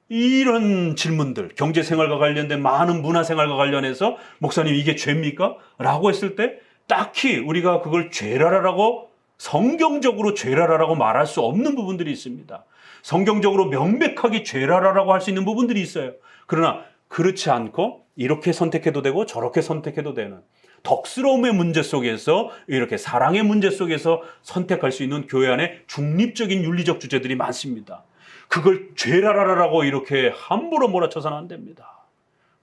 이런 질문들, 경제생활과 관련된 많은 문화생활과 관련해서 목사님 이게 죄입니까? 라고 했을 때 딱히 우리가 그걸 죄라라고 성경적으로 죄라라고 말할 수 없는 부분들이 있습니다. 성경적으로 명백하게 죄라라고 할 수 있는 부분들이 있어요. 그러나 그렇지 않고 이렇게 선택해도 되고 저렇게 선택해도 되는 덕스러움의 문제 속에서 이렇게 사랑의 문제 속에서 선택할 수 있는 교회 안에 중립적인 윤리적 주제들이 많습니다. 그걸 죄라라라고 이렇게 함부로 몰아쳐서는 안 됩니다.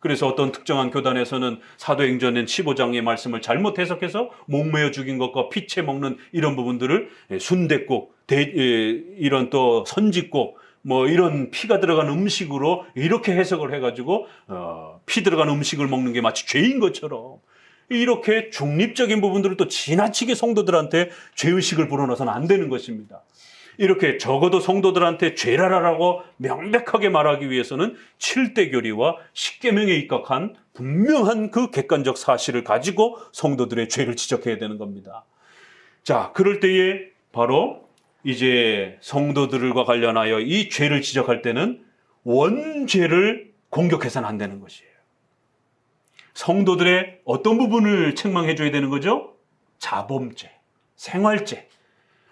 그래서 어떤 특정한 교단에서는 사도행전 15장의 말씀을 잘못 해석해서 목매어 죽인 것과 피채 먹는 이런 부분들을 순댓국, 이런 또 선짓국, 뭐 이런 피가 들어간 음식으로 이렇게 해석을 해가지고 피 들어간 음식을 먹는 게 마치 죄인 것처럼 이렇게 중립적인 부분들을 또 지나치게 성도들한테 죄의식을 불어넣어서는 안 되는 것입니다. 이렇게 적어도 성도들한테 죄라라고 명백하게 말하기 위해서는 7대 교리와 10계명에 입각한 분명한 그 객관적 사실을 가지고 성도들의 죄를 지적해야 되는 겁니다. 자, 그럴 때에 바로 이제 성도들과 관련하여 이 죄를 지적할 때는 원죄를 공격해서는 안 되는 것이에요. 성도들의 어떤 부분을 책망해 줘야 되는 거죠? 자범죄, 생활죄.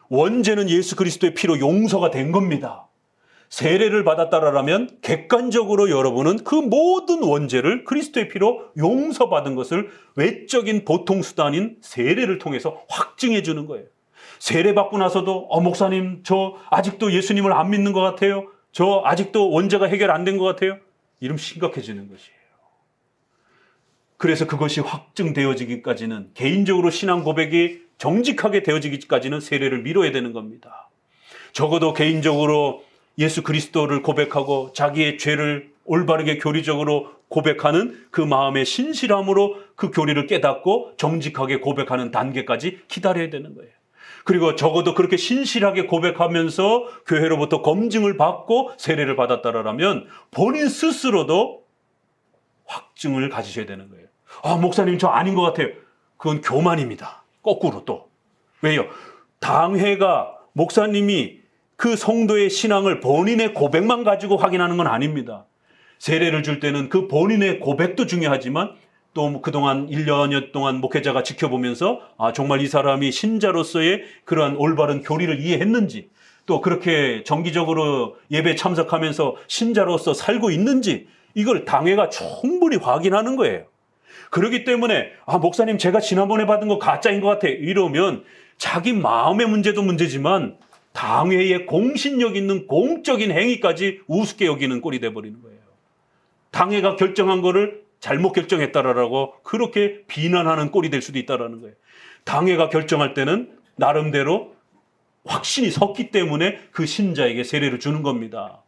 원죄는 예수 그리스도의 피로 용서가 된 겁니다. 세례를 받았다라면 객관적으로 여러분은 그 모든 원죄를 그리스도의 피로 용서받은 것을 외적인 보통수단인 세례를 통해서 확증해 주는 거예요. 세례 받고 나서도 목사님 저 아직도 예수님을 안 믿는 것 같아요. 저 아직도 원죄가 해결 안 된 것 같아요. 이러면 심각해지는 것이에요. 그래서 그것이 확증되어지기까지는 개인적으로 신앙 고백이 정직하게 되어지기까지는 세례를 미뤄야 되는 겁니다. 적어도 개인적으로 예수 그리스도를 고백하고 자기의 죄를 올바르게 교리적으로 고백하는 그 마음의 신실함으로 그 교리를 깨닫고 정직하게 고백하는 단계까지 기다려야 되는 거예요. 그리고 적어도 그렇게 신실하게 고백하면서 교회로부터 검증을 받고 세례를 받았다라면 본인 스스로도 확증을 가지셔야 되는 거예요. 목사님 저 아닌 것 같아요. 그건 교만입니다. 거꾸로 또. 왜요? 당회가 목사님이 그 성도의 신앙을 본인의 고백만 가지고 확인하는 건 아닙니다. 세례를 줄 때는 그 본인의 고백도 중요하지만 또 그동안 1년여 동안 목회자가 지켜보면서 정말 이 사람이 신자로서의 그러한 올바른 교리를 이해했는지 또 그렇게 정기적으로 예배 참석하면서 신자로서 살고 있는지 이걸 당회가 충분히 확인하는 거예요. 그렇기 때문에 목사님 제가 지난번에 받은 거 가짜인 것 같아 이러면 자기 마음의 문제도 문제지만 당회의 공신력 있는 공적인 행위까지 우습게 여기는 꼴이 돼버리는 거예요. 당회가 결정한 거를 잘못 결정했다라고 그렇게 비난하는 꼴이 될 수도 있다라는 거예요. 당회가 결정할 때는 나름대로 확신이 섰기 때문에 그 신자에게 세례를 주는 겁니다.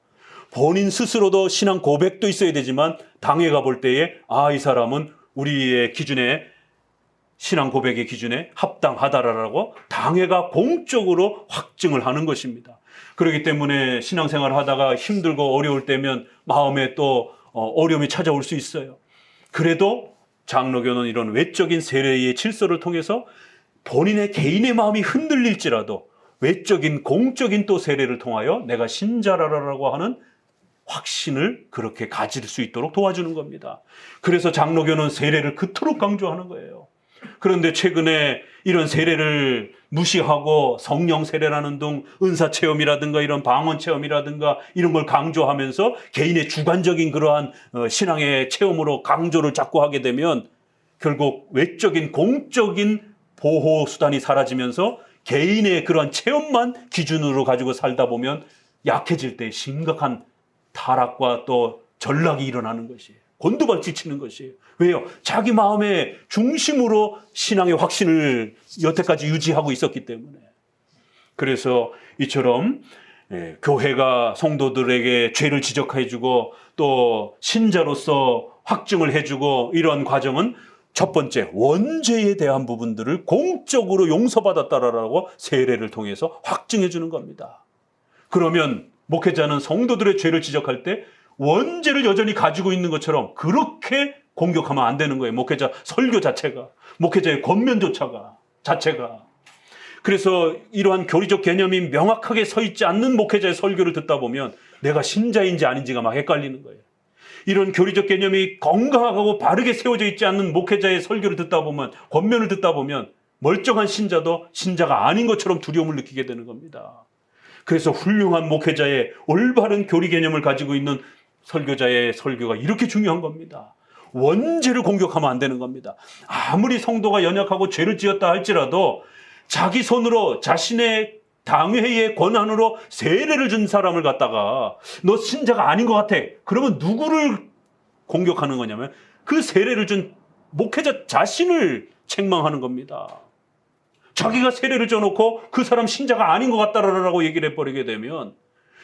본인 스스로도 신앙 고백도 있어야 되지만 당회가 볼 때에 이 사람은 우리의 기준에 신앙 고백의 기준에 합당하다라고 당회가 공적으로 확증을 하는 것입니다. 그렇기 때문에 신앙생활을 하다가 힘들고 어려울 때면 마음에 또 어려움이 찾아올 수 있어요. 그래도 장로교는 이런 외적인 세례의 질서를 통해서 본인의 개인의 마음이 흔들릴지라도 외적인 공적인 또 세례를 통하여 내가 신자라라고 하는 확신을 그렇게 가질 수 있도록 도와주는 겁니다. 그래서 장로교는 세례를 그토록 강조하는 거예요. 그런데 최근에 이런 세례를 무시하고 성령 세례라는 등 은사 체험이라든가 이런 방언 체험이라든가 이런 걸 강조하면서 개인의 주관적인 그러한 신앙의 체험으로 강조를 자꾸 하게 되면 결국 외적인 공적인 보호 수단이 사라지면서 개인의 그러한 체험만 기준으로 가지고 살다 보면 약해질 때 심각한 타락과 또 전락이 일어나는 것이에요. 곤두발치 치는 것이에요. 왜요? 자기 마음의 중심으로 신앙의 확신을 여태까지 유지하고 있었기 때문에. 그래서 이처럼 교회가 성도들에게 죄를 지적해주고 또 신자로서 확증을 해주고 이런 과정은 첫 번째 원죄에 대한 부분들을 공적으로 용서받았다라고 세례를 통해서 확증해 주는 겁니다. 그러면 목회자는 성도들의 죄를 지적할 때 원죄를 여전히 가지고 있는 것처럼 그렇게 공격하면 안 되는 거예요. 목회자 설교 자체가, 목회자의 자체가. 그래서 이러한 교리적 개념이 명확하게 서 있지 않는 목회자의 설교를 듣다 보면 내가 신자인지 아닌지가 막 헷갈리는 거예요. 이런 교리적 개념이 건강하고 바르게 세워져 있지 않는 목회자의 설교를 듣다 보면, 권면을 듣다 보면 멀쩡한 신자도 신자가 아닌 것처럼 두려움을 느끼게 되는 겁니다. 그래서 훌륭한 목회자의 올바른 교리 개념을 가지고 있는 설교자의 설교가 이렇게 중요한 겁니다. 원죄를 공격하면 안 되는 겁니다. 아무리 성도가 연약하고 죄를 지었다 할지라도 자기 손으로 자신의 당회의 권한으로 세례를 준 사람을 갖다가 너 신자가 아닌 것 같아. 그러면 누구를 공격하는 거냐면 그 세례를 준 목회자 자신을 책망하는 겁니다. 자기가 세례를 줘놓고 그 사람 신자가 아닌 것 같다라고 얘기를 해버리게 되면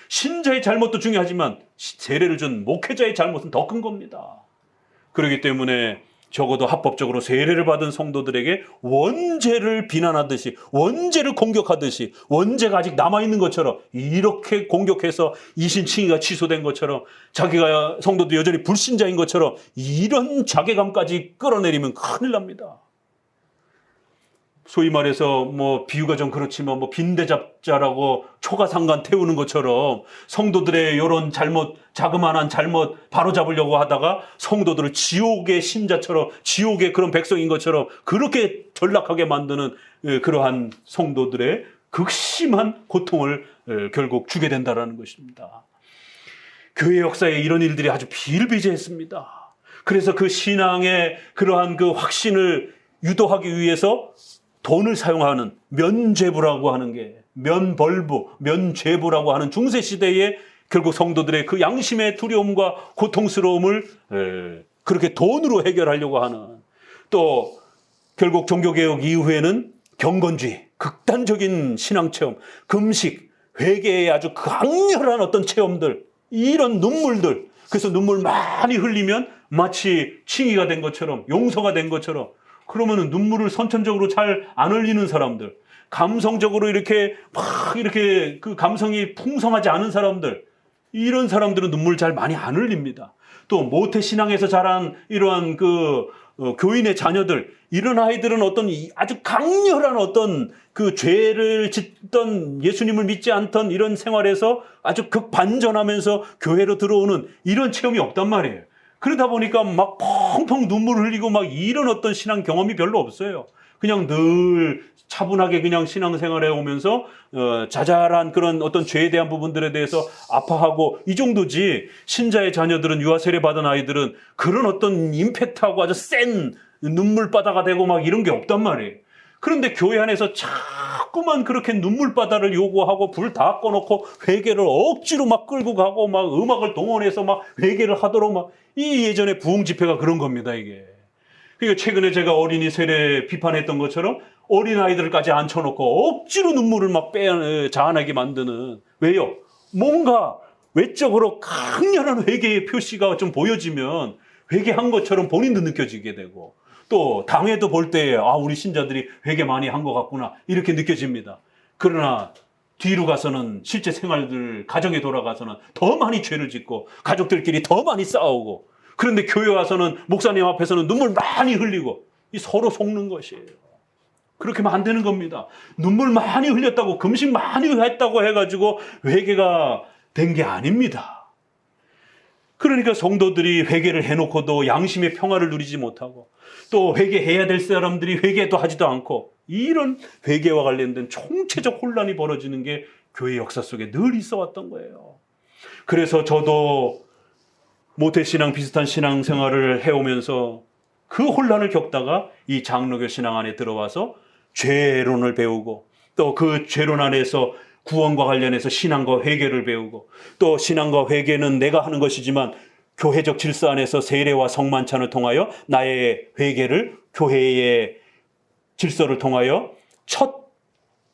신자의 잘못도 중요하지만 세례를 준 목회자의 잘못은 더 큰 겁니다. 그렇기 때문에 적어도 합법적으로 세례를 받은 성도들에게 원죄를 비난하듯이 원죄를 공격하듯이 원죄가 아직 남아있는 것처럼 이렇게 공격해서 이신칭의가 취소된 것처럼 자기가 성도도 여전히 불신자인 것처럼 이런 자괴감까지 끌어내리면 큰일 납니다. 소위 말해서 비유가 좀 그렇지만 빈대잡자라고 초가상간 태우는 것처럼 성도들의 이런 잘못, 자그마한 잘못 바로잡으려고 하다가 성도들을 지옥의 신자처럼 지옥의 그런 백성인 것처럼 그렇게 전락하게 만드는 그러한 성도들의 극심한 고통을 결국 주게 된다는 것입니다. 교회 역사에 이런 일들이 아주 비일비재했습니다. 그래서 그 신앙의 그러한 그 확신을 유도하기 위해서 돈을 사용하는 면죄부라고 하는 게 면벌부, 면죄부라고 하는 중세시대에 결국 성도들의 그 양심의 두려움과 고통스러움을 그렇게 돈으로 해결하려고 하는 또 결국 종교개혁 이후에는 경건주의, 극단적인 신앙체험, 금식, 회개의 아주 강렬한 어떤 체험들 이런 눈물들 그래서 눈물 많이 흘리면 마치 칭의가 된 것처럼 용서가 된 것처럼 그러면은 눈물을 선천적으로 잘 안 흘리는 사람들, 감성적으로 이렇게 그 감성이 풍성하지 않은 사람들, 이런 사람들은 눈물 잘 많이 안 흘립니다. 또 모태 신앙에서 자란 이러한 교인의 자녀들, 이런 아이들은 어떤 아주 강렬한 어떤 그 죄를 짓던 예수님을 믿지 않던 이런 생활에서 아주 극반전하면서 교회로 들어오는 이런 체험이 없단 말이에요. 그러다 보니까 막 펑펑 눈물을 흘리고 막 이런 어떤 신앙 경험이 별로 없어요. 그냥 늘 차분하게 그냥 신앙생활에 오면서 자잘한 그런 어떤 죄에 대한 부분들에 대해서 아파하고 이 정도지, 신자의 자녀들은, 유아 세례 받은 아이들은 그런 어떤 임팩트하고 아주 센 눈물바다가 되고 막 이런 게 없단 말이에요. 그런데 교회 안에서 자꾸만 그렇게 눈물바다를 요구하고 불 다 꺼놓고 회개를 억지로 막 끌고 가고 막 음악을 동원해서 막 회개를 하도록 막, 이 예전에 부흥 집회가 그런 겁니다, 이게. 그러니까 최근에 제가 어린이 세례 비판했던 것처럼 어린아이들까지 앉혀놓고 억지로 눈물을 막 자아내게 만드는, 왜요? 뭔가 외적으로 강렬한 회개의 표시가 좀 보여지면 회개한 것처럼 본인도 느껴지게 되고, 또 당회도 볼 때 우리 신자들이 회개 많이 한 것 같구나 이렇게 느껴집니다. 그러나 뒤로 가서는 실제 생활들, 가정에 돌아가서는 더 많이 죄를 짓고 가족들끼리 더 많이 싸우고, 그런데 교회 와서는 목사님 앞에서는 눈물 많이 흘리고, 이 서로 속는 것이에요. 그렇게 하면 안 되는 겁니다. 눈물 많이 흘렸다고, 금식 많이 했다고 해가지고 회개가 된 게 아닙니다. 그러니까 성도들이 회개를 해놓고도 양심의 평화를 누리지 못하고, 또 회개해야 될 사람들이 회개도 하지도 않고, 이런 회개와 관련된 총체적 혼란이 벌어지는 게 교회 역사 속에 늘 있어 왔던 거예요. 그래서 저도 모태신앙 비슷한 신앙생활을 해오면서 그 혼란을 겪다가 이 장로교 신앙 안에 들어와서 죄론을 배우고, 또 그 죄론 안에서 구원과 관련해서 신앙과 회개를 배우고, 또 신앙과 회개는 내가 하는 것이지만 교회적 질서 안에서 세례와 성만찬을 통하여 나의 회개를 교회의 질서를 통하여 첫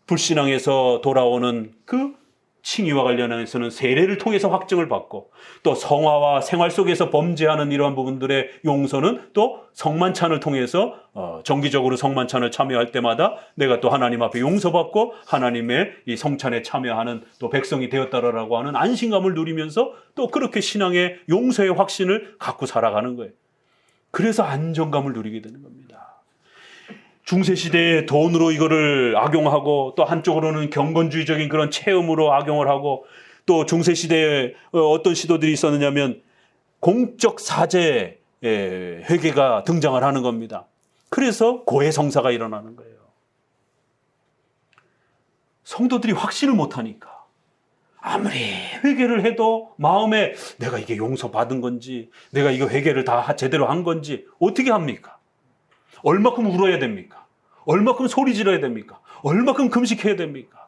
불신앙에서 돌아오는 그 칭의와 관련해서는 세례를 통해서 확증을 받고, 또 성화와 생활 속에서 범죄하는 이러한 부분들의 용서는 또 성만찬을 통해서 정기적으로 성만찬을 참여할 때마다 내가 또 하나님 앞에 용서받고 하나님의 이 성찬에 참여하는 또 백성이 되었다라고 하는 안심감을 누리면서 또 그렇게 신앙의 용서의 확신을 갖고 살아가는 거예요. 그래서 안정감을 누리게 되는 겁니다. 중세시대에 돈으로 이거를 악용하고, 또 한쪽으로는 경건주의적인 그런 체험으로 악용을 하고, 또 중세시대에 어떤 시도들이 있었느냐면 공적 사제 회개가 등장을 하는 겁니다. 그래서 고해성사가 일어나는 거예요. 성도들이 확신을 못하니까 아무리 회개를 해도 마음에 내가 이게 용서받은 건지, 내가 이거 회개를 다 제대로 한 건지 어떻게 합니까? 얼마큼 울어야 됩니까? 얼마큼 소리 지러야 됩니까? 얼마큼 금식해야 됩니까?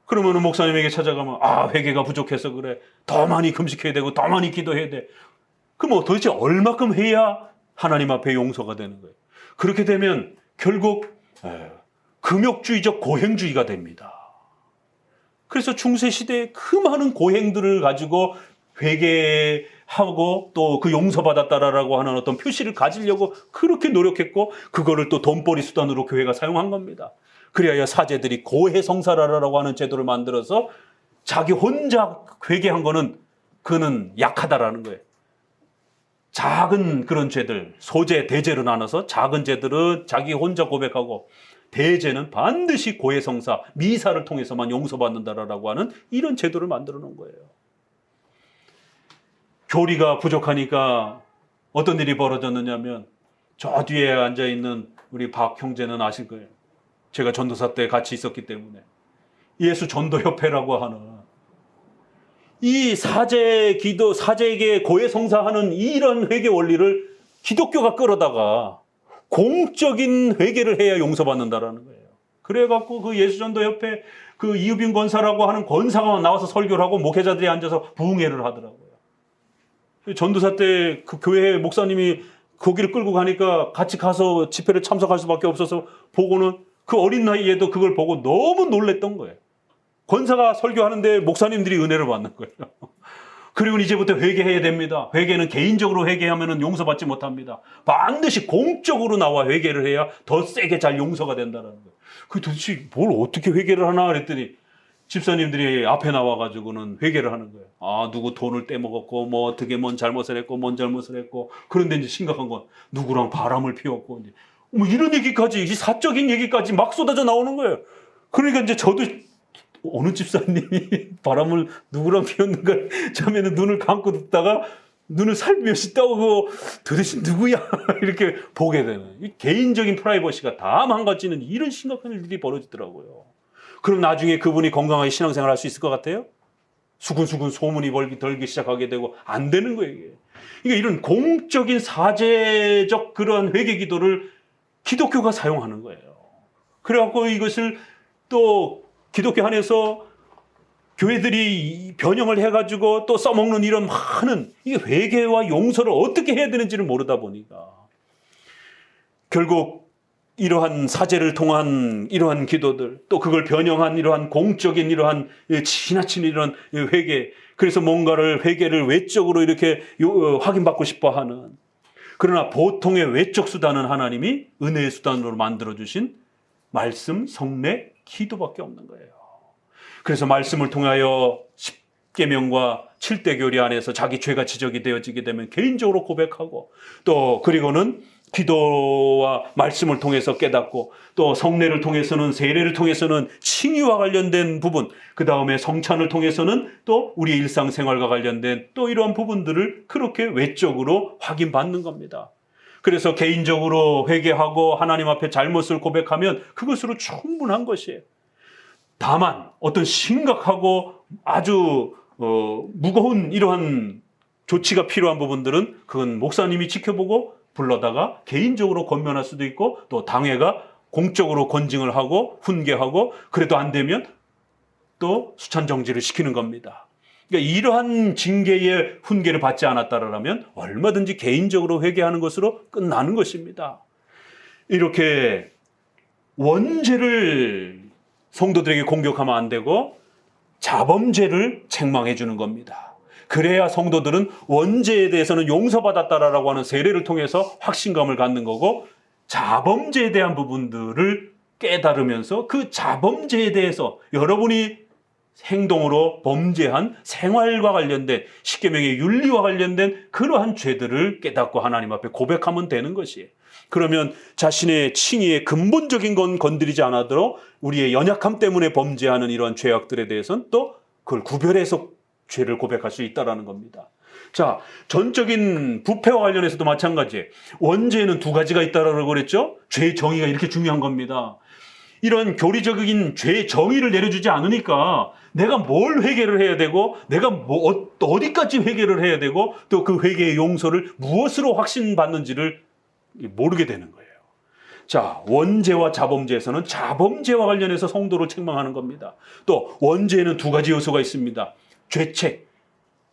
그러면 목사님에게 찾아가면 회개가 부족해서 그래, 더 많이 금식해야 되고 더 많이 기도해야 돼. 그럼 도대체 얼마큼 해야 하나님 앞에 용서가 되는 거예요? 그렇게 되면 결국 금욕주의적 고행주의가 됩니다. 그래서 중세시대에 그 많은 고행들을 가지고 회개하고 또 그 용서받았다라고 하는 어떤 표시를 가지려고 그렇게 노력했고, 그거를 또 돈벌이 수단으로 교회가 사용한 겁니다. 그래야 사제들이 고해성사라라고 하는 제도를 만들어서 자기 혼자 회개한 거는 그는 약하다라는 거예요. 작은 그런 죄들, 소죄, 대죄로 나눠서 작은 죄들은 자기 혼자 고백하고, 대죄는 반드시 고해성사, 미사를 통해서만 용서받는다라고 하는 이런 제도를 만들어 놓은 거예요. 교리가 부족하니까 어떤 일이 벌어졌느냐면, 저 뒤에 앉아있는 우리 박 형제는 아실 거예요. 제가 전도사 때 같이 있었기 때문에 예수 전도협회라고 하는 이 사제에게 고해성사하는 이런 회개 원리를 기독교가 끌어다가 공적인 회개를 해야 용서받는다라는 거예요. 그래갖고 그 예수전도협회 그 이유빈 권사라고 하는 권사가 나와서 설교를 하고 목회자들이 앉아서 부흥회를 하더라고요. 전도사 때 그 교회 목사님이 거기를 끌고 가니까 같이 가서 집회를 참석할 수밖에 없어서 보고는 그 어린 나이에도 그걸 보고 너무 놀랬던 거예요. 권사가 설교하는데 목사님들이 은혜를 받는 거예요. 그리고 이제부터 회개해야 됩니다. 회개는 개인적으로 회개하면 용서받지 못합니다. 반드시 공적으로 나와 회개를 해야 더 세게 잘 용서가 된다는 거예요. 그 도대체 뭘 어떻게 회개를 하나 그랬더니 집사님들이 앞에 나와가지고는 회개를 하는 거예요. 누구 돈을 떼먹었고, 뭐 어떻게 뭔 잘못을 했고, 그런데 이제 심각한 건 누구랑 바람을 피웠고, 이제 뭐 이런 얘기까지, 이 사적인 얘기까지 막 쏟아져 나오는 거예요. 그러니까 이제 저도 어느 집사님이 바람을 누구랑 피웠는가 처음에는 눈을 감고 듣다가 눈을 살며시 떠고 도대체 누구야 이렇게 보게 되는 이 개인적인 프라이버시가 다 망가지는 이런 심각한 일들이 벌어지더라고요. 그럼 나중에 그분이 건강하게 신앙생활 할 수 있을 것 같아요? 수근수근 소문이 벌기 시작하게 되고 안 되는 거예요. 이게. 그러니까 이런 공적인 사제적 그런 회개 기도를 기독교가 사용하는 거예요. 그래갖고 이것을 또 기독교 안에서 교회들이 변형을 해가지고 또 써먹는 이런 많은 이게 회개와 용서를 어떻게 해야 되는지를 모르다 보니까 결국 이러한 사제를 통한 이러한 기도들 또 그걸 변형한 이러한 공적인 이러한 지나친 이러한 회개 그래서 뭔가를 회개를 외적으로 이렇게 확인받고 싶어 하는 그러나 보통의 외적 수단은 하나님이 은혜의 수단으로 만들어주신 말씀, 성례, 기도밖에 없는 거예요. 그래서 말씀을 통하여 10계명과 7대 교리 안에서 자기 죄가 지적이 되어지게 되면 개인적으로 고백하고 또 그리고는 기도와 말씀을 통해서 깨닫고 또 성례를 통해서는 세례를 통해서는 칭의와 관련된 부분 그 다음에 성찬을 통해서는 또 우리 일상생활과 관련된 또 이러한 부분들을 그렇게 외적으로 확인받는 겁니다. 그래서 개인적으로 회개하고 하나님 앞에 잘못을 고백하면 그것으로 충분한 것이에요. 다만 어떤 심각하고 아주 무거운 이러한 조치가 필요한 부분들은 그건 목사님이 지켜보고 불러다가 개인적으로 권면할 수도 있고 또 당회가 공적으로 권징을 하고 훈계하고 그래도 안 되면 또 수찬정지를 시키는 겁니다. 그러니까 이러한 징계의 훈계를 받지 않았다라면 얼마든지 개인적으로 회개하는 것으로 끝나는 것입니다. 이렇게 원죄를 성도들에게 공격하면 안 되고 자범죄를 책망해 주는 겁니다. 그래야 성도들은 원죄에 대해서는 용서받았다라고 하는 세례를 통해서 확신감을 갖는 거고 자범죄에 대한 부분들을 깨달으면서 그 자범죄에 대해서 여러분이 행동으로 범죄한 생활과 관련된 십계명의 윤리와 관련된 그러한 죄들을 깨닫고 하나님 앞에 고백하면 되는 것이에요. 그러면 자신의 칭의의 근본적인 건 건드리지 않아도 우리의 연약함 때문에 범죄하는 이러한 죄악들에 대해서는 또 그걸 구별해서 죄를 고백할 수 있다는 겁니다. 자, 전적인 부패와 관련해서도 마찬가지예요. 원죄에는 두 가지가 있다라고 그랬죠? 죄 정의가 이렇게 중요한 겁니다. 이런 교리적인 죄 정의를 내려주지 않으니까 내가 뭘 회개를 해야 되고 내가 어디까지 회개를 해야 되고 또 그 회개의 용서를 무엇으로 확신받는지를 모르게 되는 거예요. 자, 원죄와 자범죄에서는 자범죄와 관련해서 성도를 책망하는 겁니다. 또 원죄에는 두 가지 요소가 있습니다. 죄책,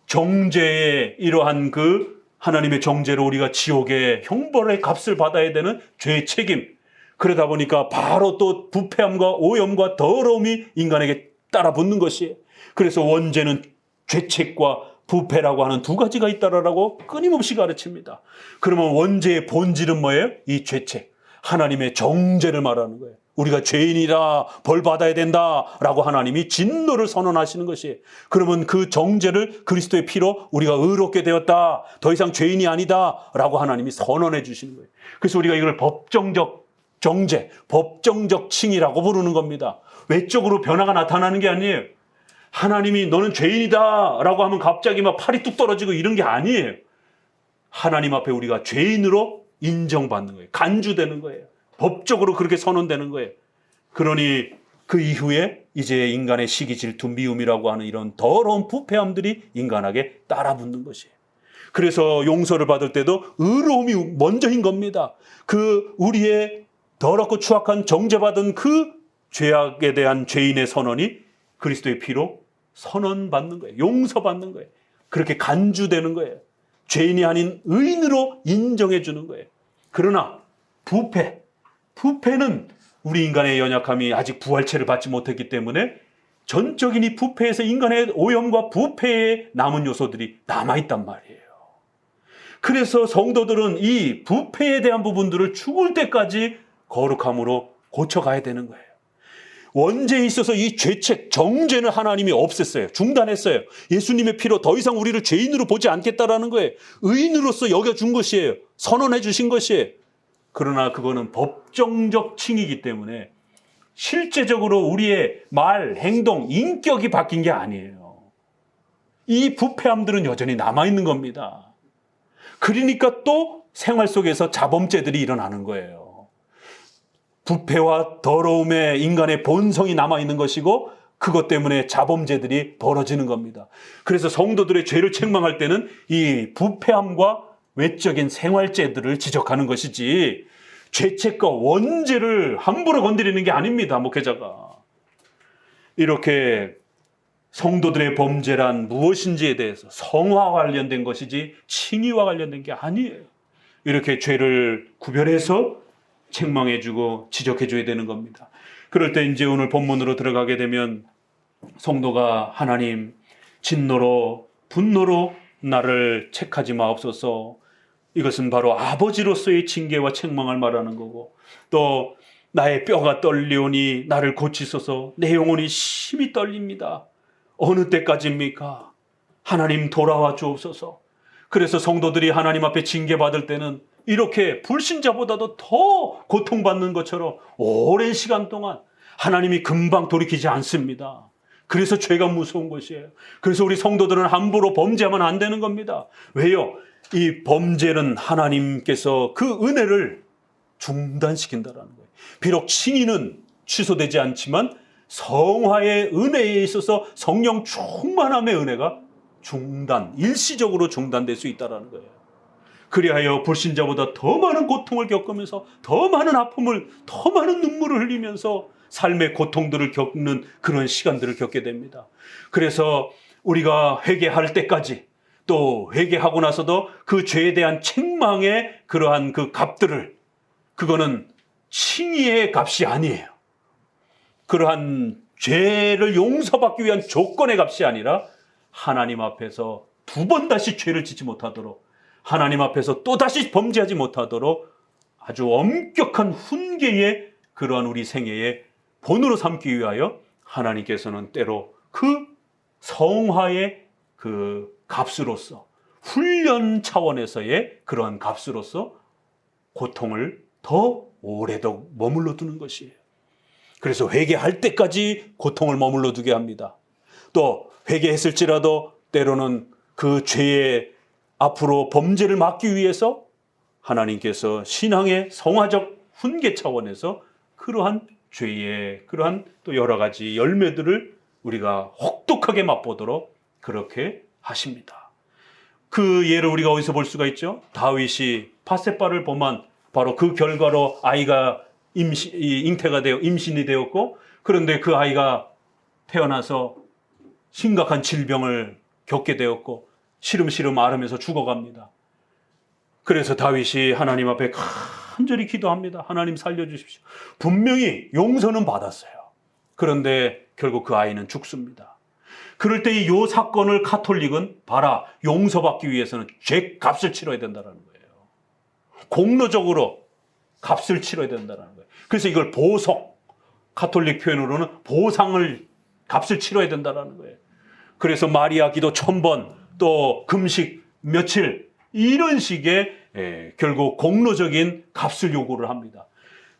정죄의 이러한 그 하나님의 정죄로 우리가 지옥의 형벌의 값을 받아야 되는 죄의 책임. 그러다 보니까 바로 또 부패함과 오염과 더러움이 인간에게 따라 붙는 것이에요. 그래서 원죄는 죄책과 부패라고 하는 두 가지가 있다라고 끊임없이 가르칩니다. 그러면 원죄의 본질은 뭐예요? 이 죄책, 하나님의 정죄를 말하는 거예요. 우리가 죄인이라 벌 받아야 된다라고 하나님이 진노를 선언하시는 것이에요. 그러면 그 정죄를 그리스도의 피로 우리가 의롭게 되었다, 더 이상 죄인이 아니다라고 하나님이 선언해 주시는 거예요. 그래서 우리가 이걸 법정적 정죄, 법정적 칭의라고 부르는 겁니다. 외적으로 변화가 나타나는 게 아니에요. 하나님이 너는 죄인이다라고 하면 갑자기 막 팔이 뚝 떨어지고 이런 게 아니에요. 하나님 앞에 우리가 죄인으로 인정받는 거예요. 간주되는 거예요. 법적으로 그렇게 선언되는 거예요. 그러니 그 이후에 이제 인간의 시기, 질투, 미움이라고 하는 이런 더러운 부패함들이 인간에게 따라붙는 것이에요. 그래서 용서를 받을 때도 의로움이 먼저인 겁니다. 그 우리의 더럽고 추악한 정죄받은 그 죄악에 대한 죄인의 선언이 그리스도의 피로 선언받는 거예요. 용서받는 거예요. 그렇게 간주되는 거예요. 죄인이 아닌 의인으로 인정해 주는 거예요. 그러나 부패는 우리 인간의 연약함이 아직 부활체를 받지 못했기 때문에 전적인 이 부패에서 인간의 오염과 부패의 남은 요소들이 남아있단 말이에요. 그래서 성도들은 이 부패에 대한 부분들을 죽을 때까지 거룩함으로 고쳐가야 되는 거예요. 원죄에 있어서 이 죄책, 정죄는 하나님이 없앴어요. 중단했어요. 예수님의 피로 더 이상 우리를 죄인으로 보지 않겠다라는 거예요. 의인으로서 여겨준 것이에요. 선언해 주신 것이에요. 그러나 그거는 법정적 칭의이기 때문에 실제적으로 우리의 말, 행동, 인격이 바뀐 게 아니에요. 이 부패함들은 여전히 남아있는 겁니다. 그러니까 또 생활 속에서 자범죄들이 일어나는 거예요. 부패와 더러움에 인간의 본성이 남아있는 것이고 그것 때문에 자범죄들이 벌어지는 겁니다. 그래서 성도들의 죄를 책망할 때는 이 부패함과 외적인 생활죄들을 지적하는 것이지 죄책과 원죄를 함부로 건드리는 게 아닙니다. 목회자가. 이렇게 성도들의 범죄란 무엇인지에 대해서 성화와 관련된 것이지 칭의와 관련된 게 아니에요. 이렇게 죄를 구별해서 책망해주고 지적해줘야 되는 겁니다. 그럴 때 이제 오늘 본문으로 들어가게 되면 성도가 하나님 진노로 분노로 나를 책하지 마옵소서, 이것은 바로 아버지로서의 징계와 책망을 말하는 거고, 또 나의 뼈가 떨리오니 나를 고치소서, 내 영혼이 심히 떨립니다. 어느 때까지입니까? 하나님 돌아와 주옵소서. 그래서 성도들이 하나님 앞에 징계받을 때는 이렇게 불신자보다도 더 고통받는 것처럼 오랜 시간 동안 하나님이 금방 돌이키지 않습니다. 그래서 죄가 무서운 것이에요. 그래서 우리 성도들은 함부로 범죄하면 안 되는 겁니다. 왜요? 이 범죄는 하나님께서 그 은혜를 중단시킨다는 거예요. 비록 칭의는 취소되지 않지만 성화의 은혜에 있어서 성령 충만함의 은혜가 일시적으로 중단될 수 있다는 거예요. 그리하여 불신자보다 더 많은 고통을 겪으면서 더 많은 아픔을, 더 많은 눈물을 흘리면서 삶의 고통들을 겪는 그런 시간들을 겪게 됩니다. 그래서 우리가 회개할 때까지, 또 회개하고 나서도 그 죄에 대한 책망의 그러한 그 값들을, 그거는 칭의의 값이 아니에요. 그러한 죄를 용서받기 위한 조건의 값이 아니라 하나님 앞에서 두 번 다시 죄를 짓지 못하도록, 하나님 앞에서 또 다시 범죄하지 못하도록 아주 엄격한 훈계의 그러한 우리 생애의 본으로 삼기 위하여 하나님께서는 때로 그 성화의 그 값으로서, 훈련 차원에서의 그러한 값으로서 고통을 더 오래도 머물러 두는 것이에요. 그래서 회개할 때까지 고통을 머물러 두게 합니다. 또 회개했을지라도 때로는 그 죄의 앞으로 범죄를 막기 위해서 하나님께서 신앙의 성화적 훈계 차원에서 그러한 죄의 그러한 또 여러 가지 열매들을 우리가 혹독하게 맛보도록 그렇게 하십니다. 그 예를 우리가 어디서 볼 수가 있죠? 다윗이 밧세바를 범한 바로 그 결과로 아이가 잉태가 되어 임신이 되었고, 그런데 그 아이가 태어나서 심각한 질병을 겪게 되었고 시름시름 앓으면서 죽어갑니다. 그래서 다윗이 하나님 앞에 간절히 기도합니다. 하나님 살려주십시오. 분명히 용서는 받았어요. 그런데 결국 그 아이는 죽습니다. 그럴 때 이 사건을 카톨릭은 봐라, 용서받기 위해서는 죄값을 치러야 된다는 거예요. 공로적으로 값을 치러야 된다는 거예요. 그래서 이걸 보석, 카톨릭 표현으로는 보상을, 값을 치러야 된다는 거예요. 그래서 마리아 기도 1000번, 또 금식 며칠, 이런 식의 결국 공로적인 값을 요구를 합니다.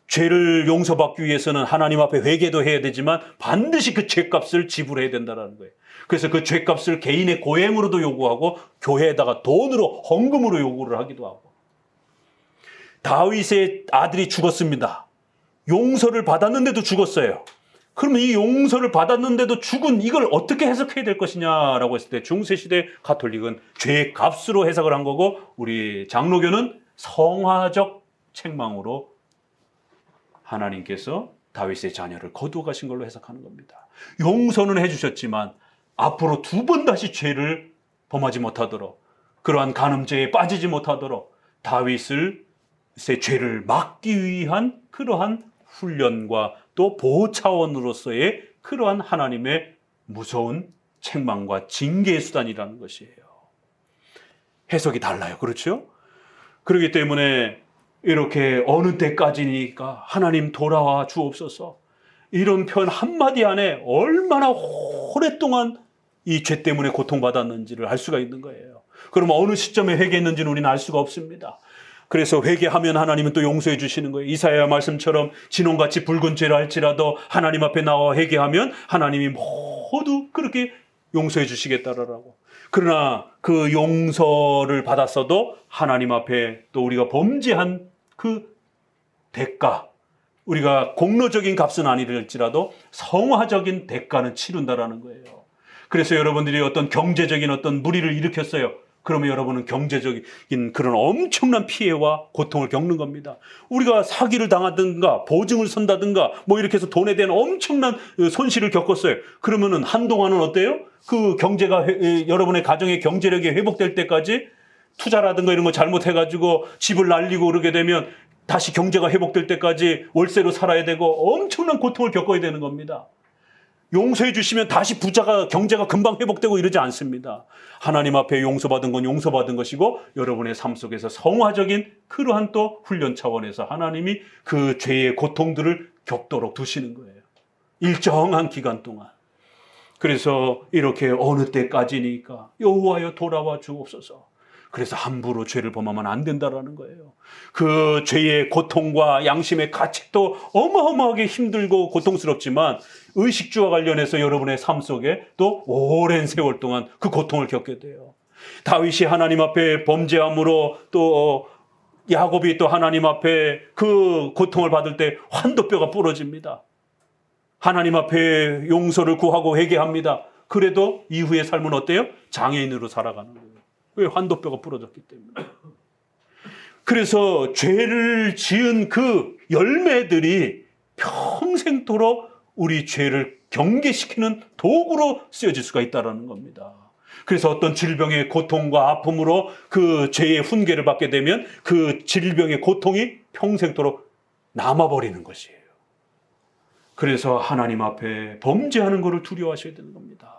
죄를 용서받기 위해서는 하나님 앞에 회개도 해야 되지만 반드시 그 죄값을 지불해야 된다는 거예요. 그래서 그 죄값을 개인의 고행으로도 요구하고 교회에다가 돈으로, 헌금으로 요구를 하기도 하고. 다윗의 아들이 죽었습니다. 용서를 받았는데도 죽었어요. 그러면 이 용서를 받았는데도 죽은 이걸 어떻게 해석해야 될 것이냐라고 했을 때 중세시대 가톨릭은 죄의 값으로 해석을 한 거고, 우리 장로교는 성화적 책망으로 하나님께서 다윗의 자녀를 거두어 가신 걸로 해석하는 겁니다. 용서는 해주셨지만 앞으로 두 번 다시 죄를 범하지 못하도록, 그러한 간음죄에 빠지지 못하도록 다윗의 죄를 막기 위한 그러한 훈련과 또 보호 차원으로서의 그러한 하나님의 무서운 책망과 징계의 수단이라는 것이에요. 해석이 달라요. 그렇죠? 그렇기 때문에 이렇게 어느 때까지니까 하나님 돌아와 주옵소서, 이런 표현 한마디 안에 얼마나 오랫동안 이 죄 때문에 고통받았는지를 알 수가 있는 거예요. 그러면 어느 시점에 회개했는지는 우리는 알 수가 없습니다. 그래서 회개하면 하나님은 또 용서해 주시는 거예요. 이사야 말씀처럼 진홍같이 붉은 죄를 할지라도 하나님 앞에 나와 회개하면 하나님이 모두 그렇게 용서해 주시겠다라고. 그러나 그 용서를 받았어도 하나님 앞에 또 우리가 범죄한 그 대가, 우리가 공로적인 값은 아니랄지라도 성화적인 대가는 치른다라는 거예요. 그래서 여러분들이 어떤 경제적인 어떤 무리를 일으켰어요. 그러면 여러분은 경제적인 그런 엄청난 피해와 고통을 겪는 겁니다. 우리가 사기를 당하든가 보증을 선다든가 뭐 이렇게 해서 돈에 대한 엄청난 손실을 겪었어요. 그러면은 한동안은 어때요? 그 경제가 여러분의 가정의 경제력이 회복될 때까지 투자라든가 이런 거 잘못해가지고 집을 날리고 그러게 되면 다시 경제가 회복될 때까지 월세로 살아야 되고 엄청난 고통을 겪어야 되는 겁니다. 용서해 주시면 다시 경제가 금방 회복되고 이러지 않습니다. 하나님 앞에 용서받은 건 용서받은 것이고 여러분의 삶 속에서 성화적인 그러한 또 훈련 차원에서 하나님이 그 죄의 고통들을 겪도록 두시는 거예요. 일정한 기간 동안. 그래서 이렇게 어느 때까지니까 여호와여 돌아와 주옵소서. 그래서 함부로 죄를 범하면 안 된다라는 거예요. 그 죄의 고통과 양심의 가책도 어마어마하게 힘들고 고통스럽지만 의식주와 관련해서 여러분의 삶 속에 또 오랜 세월 동안 그 고통을 겪게 돼요. 다윗이 하나님 앞에 범죄함으로 또 야곱이 또 하나님 앞에 그 고통을 받을 때 환도뼈가 부러집니다. 하나님 앞에 용서를 구하고 회개합니다. 그래도 이후의 삶은 어때요? 장애인으로 살아가는 거예요. 왜? 환도뼈가 부러졌기 때문에. 그래서 죄를 지은 그 열매들이 평생토록 우리 죄를 경계시키는 도구로 쓰여질 수가 있다는 겁니다. 그래서 어떤 질병의 고통과 아픔으로 그 죄의 훈계를 받게 되면 그 질병의 고통이 평생토록 남아버리는 것이에요. 그래서 하나님 앞에 범죄하는 것을 두려워하셔야 되는 겁니다.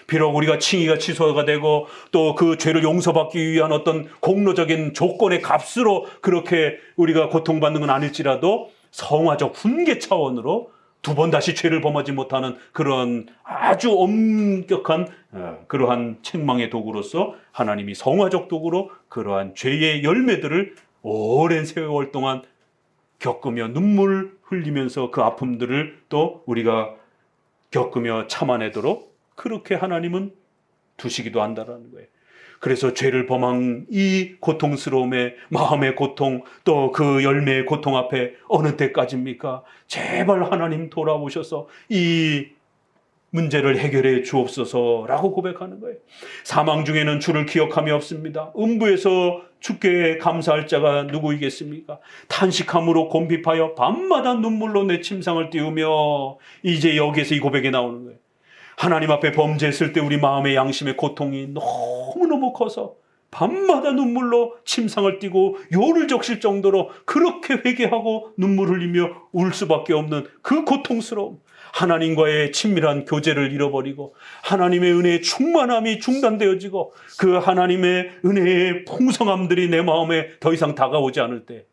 비록 우리가 칭의가 취소가 되고 또 그 죄를 용서받기 위한 어떤 공로적인 조건의 값으로 그렇게 우리가 고통받는 건 아닐지라도 성화적 훈계 차원으로 두 번 다시 죄를 범하지 못하는 그런 아주 엄격한 그러한 책망의 도구로서 하나님이 성화적 도구로 그러한 죄의 열매들을 오랜 세월 동안 겪으며 눈물 흘리면서 그 아픔들을 또 우리가 겪으며 참아내도록 그렇게 하나님은 두시기도 한다라는 거예요. 그래서 죄를 범한 이 고통스러움의 마음의 고통 또 그 열매의 고통 앞에 어느 때까지입니까? 제발 하나님 돌아오셔서 이 문제를 해결해 주옵소서라고 고백하는 거예요. 사망 중에는 주를 기억함이 없습니다. 음부에서 주께 감사할 자가 누구이겠습니까? 탄식함으로 곰핍하여 밤마다 눈물로 내 침상을 띄우며 이제 여기에서 이 고백이 나오는 거예요. 하나님 앞에 범죄했을 때 우리 마음의 양심의 고통이 너무너무 커서 밤마다 눈물로 침상을 띠고 요를 적실 정도로 그렇게 회개하고 눈물 흘리며 울 수밖에 없는 그 고통스러움, 하나님과의 친밀한 교제를 잃어버리고 하나님의 은혜의 충만함이 중단되어지고 그 하나님의 은혜의 풍성함들이 내 마음에 더 이상 다가오지 않을 때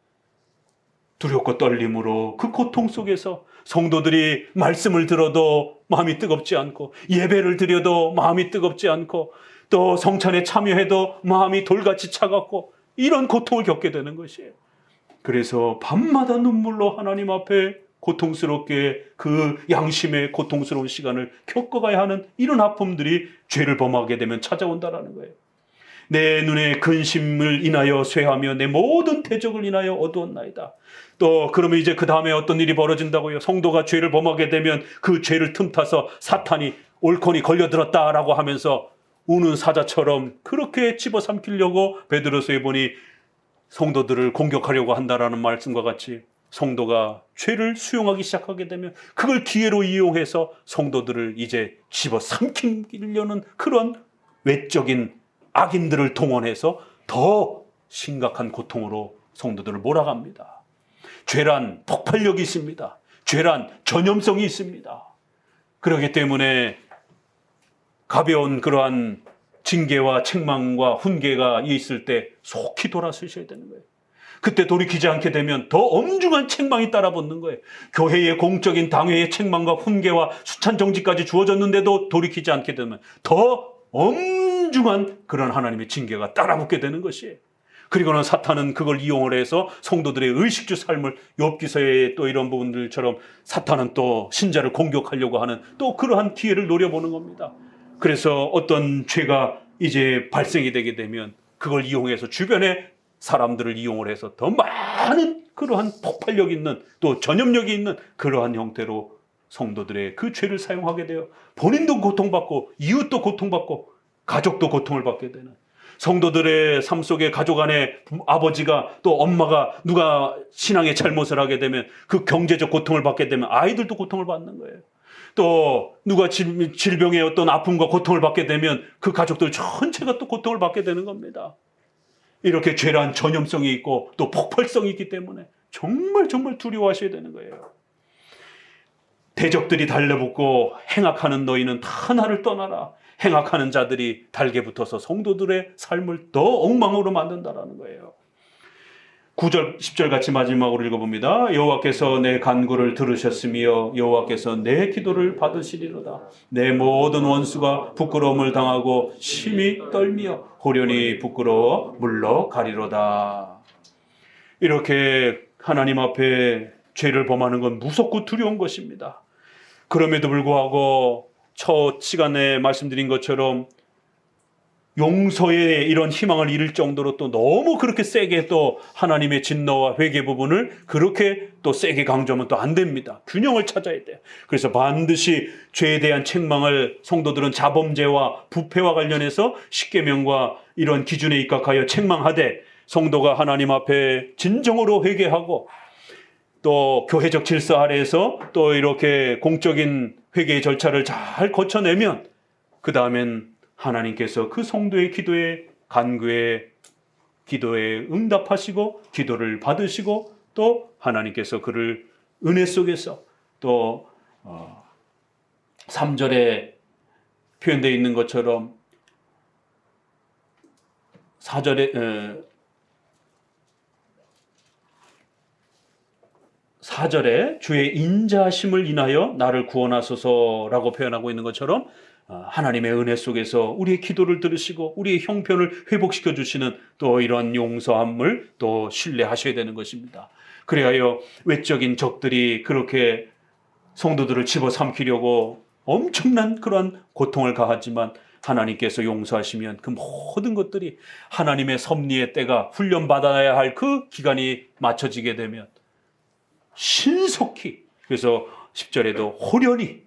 두렵고 떨림으로 그 고통 속에서 성도들이 말씀을 들어도 마음이 뜨겁지 않고 예배를 드려도 마음이 뜨겁지 않고 또 성찬에 참여해도 마음이 돌같이 차갑고 이런 고통을 겪게 되는 것이에요. 그래서 밤마다 눈물로 하나님 앞에 고통스럽게 그 양심의 고통스러운 시간을 겪어가야 하는 이런 아픔들이 죄를 범하게 되면 찾아온다라는 거예요. 내 눈에 근심을 인하여 쇠하며 내 모든 대적을 인하여 어두웠나이다. 또 그러면 이제 그 다음에 어떤 일이 벌어진다고요? 성도가 죄를 범하게 되면 그 죄를 틈타서 사탄이 옳거니 걸려들었다라고 하면서 우는 사자처럼 그렇게 집어삼키려고 베드로서에 보니 성도들을 공격하려고 한다라는 말씀과 같이 성도가 죄를 수용하기 시작하게 되면 그걸 기회로 이용해서 성도들을 이제 집어삼키려는 그런 외적인 악인들을 동원해서 더 심각한 고통으로 성도들을 몰아갑니다. 죄란 폭발력이 있습니다. 죄란 전염성이 있습니다. 그렇기 때문에 가벼운 그러한 징계와 책망과 훈계가 있을 때 속히 돌아서셔야 되는 거예요. 그때 돌이키지 않게 되면 더 엄중한 책망이 따라붙는 거예요. 교회의 공적인 당회의 책망과 훈계와 수찬 정지까지 주어졌는데도 돌이키지 않게 되면 더 엄중한 그런 하나님의 징계가 따라붙게 되는 것이에요. 그리고는 사탄은 그걸 이용을 해서 성도들의 의식주 삶을 욥기서의 또 이런 부분들처럼 사탄은 또 신자를 공격하려고 하는 또 그러한 기회를 노려보는 겁니다. 그래서 어떤 죄가 이제 발생이 되게 되면 그걸 이용해서 주변의 사람들을 이용을 해서 더 많은 그러한 폭발력 있는 또 전염력이 있는 그러한 형태로 성도들의 그 죄를 사용하게 돼요. 본인도 고통받고 이웃도 고통받고 가족도 고통을 받게 되는, 성도들의 삶 속에 가족 안에 아버지가 또 엄마가 누가 신앙의 잘못을 하게 되면 그 경제적 고통을 받게 되면 아이들도 고통을 받는 거예요. 또 누가 질병의 어떤 아픔과 고통을 받게 되면 그 가족들 전체가 또 고통을 받게 되는 겁니다. 이렇게 죄란 전염성이 있고 또 폭발성이 있기 때문에 정말 두려워하셔야 되는 거예요. 대적들이 달려붙고 행악하는 너희는 다 나를 떠나라. 행악하는 자들이 달게 붙어서 성도들의 삶을 더 엉망으로 만든다라는 거예요. 9절 10절 같이 마지막으로 읽어봅니다. 여호와께서 내 간구를 들으셨으며 여호와께서 내 기도를 받으시리로다. 내 모든 원수가 부끄러움을 당하고 심히 떨며 호련히 부끄러워 물러가리로다. 이렇게 하나님 앞에 죄를 범하는 건 무섭고 두려운 것입니다. 그럼에도 불구하고 첫 시간에 말씀드린 것처럼 용서의 이런 희망을 잃을 정도로 또 너무 그렇게 세게 또 하나님의 진노와 회개 부분을 그렇게 또 세게 강조하면 또 안 됩니다. 균형을 찾아야 돼요. 그래서 반드시 죄에 대한 책망을 성도들은 자범죄와 부패와 관련해서 십계명과 이런 기준에 입각하여 책망하되, 성도가 하나님 앞에 진정으로 회개하고 또 교회적 질서 아래에서 또 이렇게 공적인 회개의 절차를 잘 거쳐내면 그 다음엔 하나님께서 그 성도의 기도에, 간구에, 기도에 응답하시고 기도를 받으시고 또 하나님께서 그를 은혜 속에서 또 3절에 표현되어 있는 것처럼 4절에 주의 인자하심을 인하여 나를 구원하소서라고 표현하고 있는 것처럼 하나님의 은혜 속에서 우리의 기도를 들으시고 우리의 형편을 회복시켜 주시는 또 이런 용서함을 또 신뢰하셔야 되는 것입니다. 그래야 외적인 적들이 그렇게 성도들을 집어삼키려고 엄청난 그런 고통을 가하지만 하나님께서 용서하시면 그 모든 것들이 하나님의 섭리의 때가 훈련받아야 할 그 기간이 맞춰지게 되면 신속히, 그래서 10절에도 호련히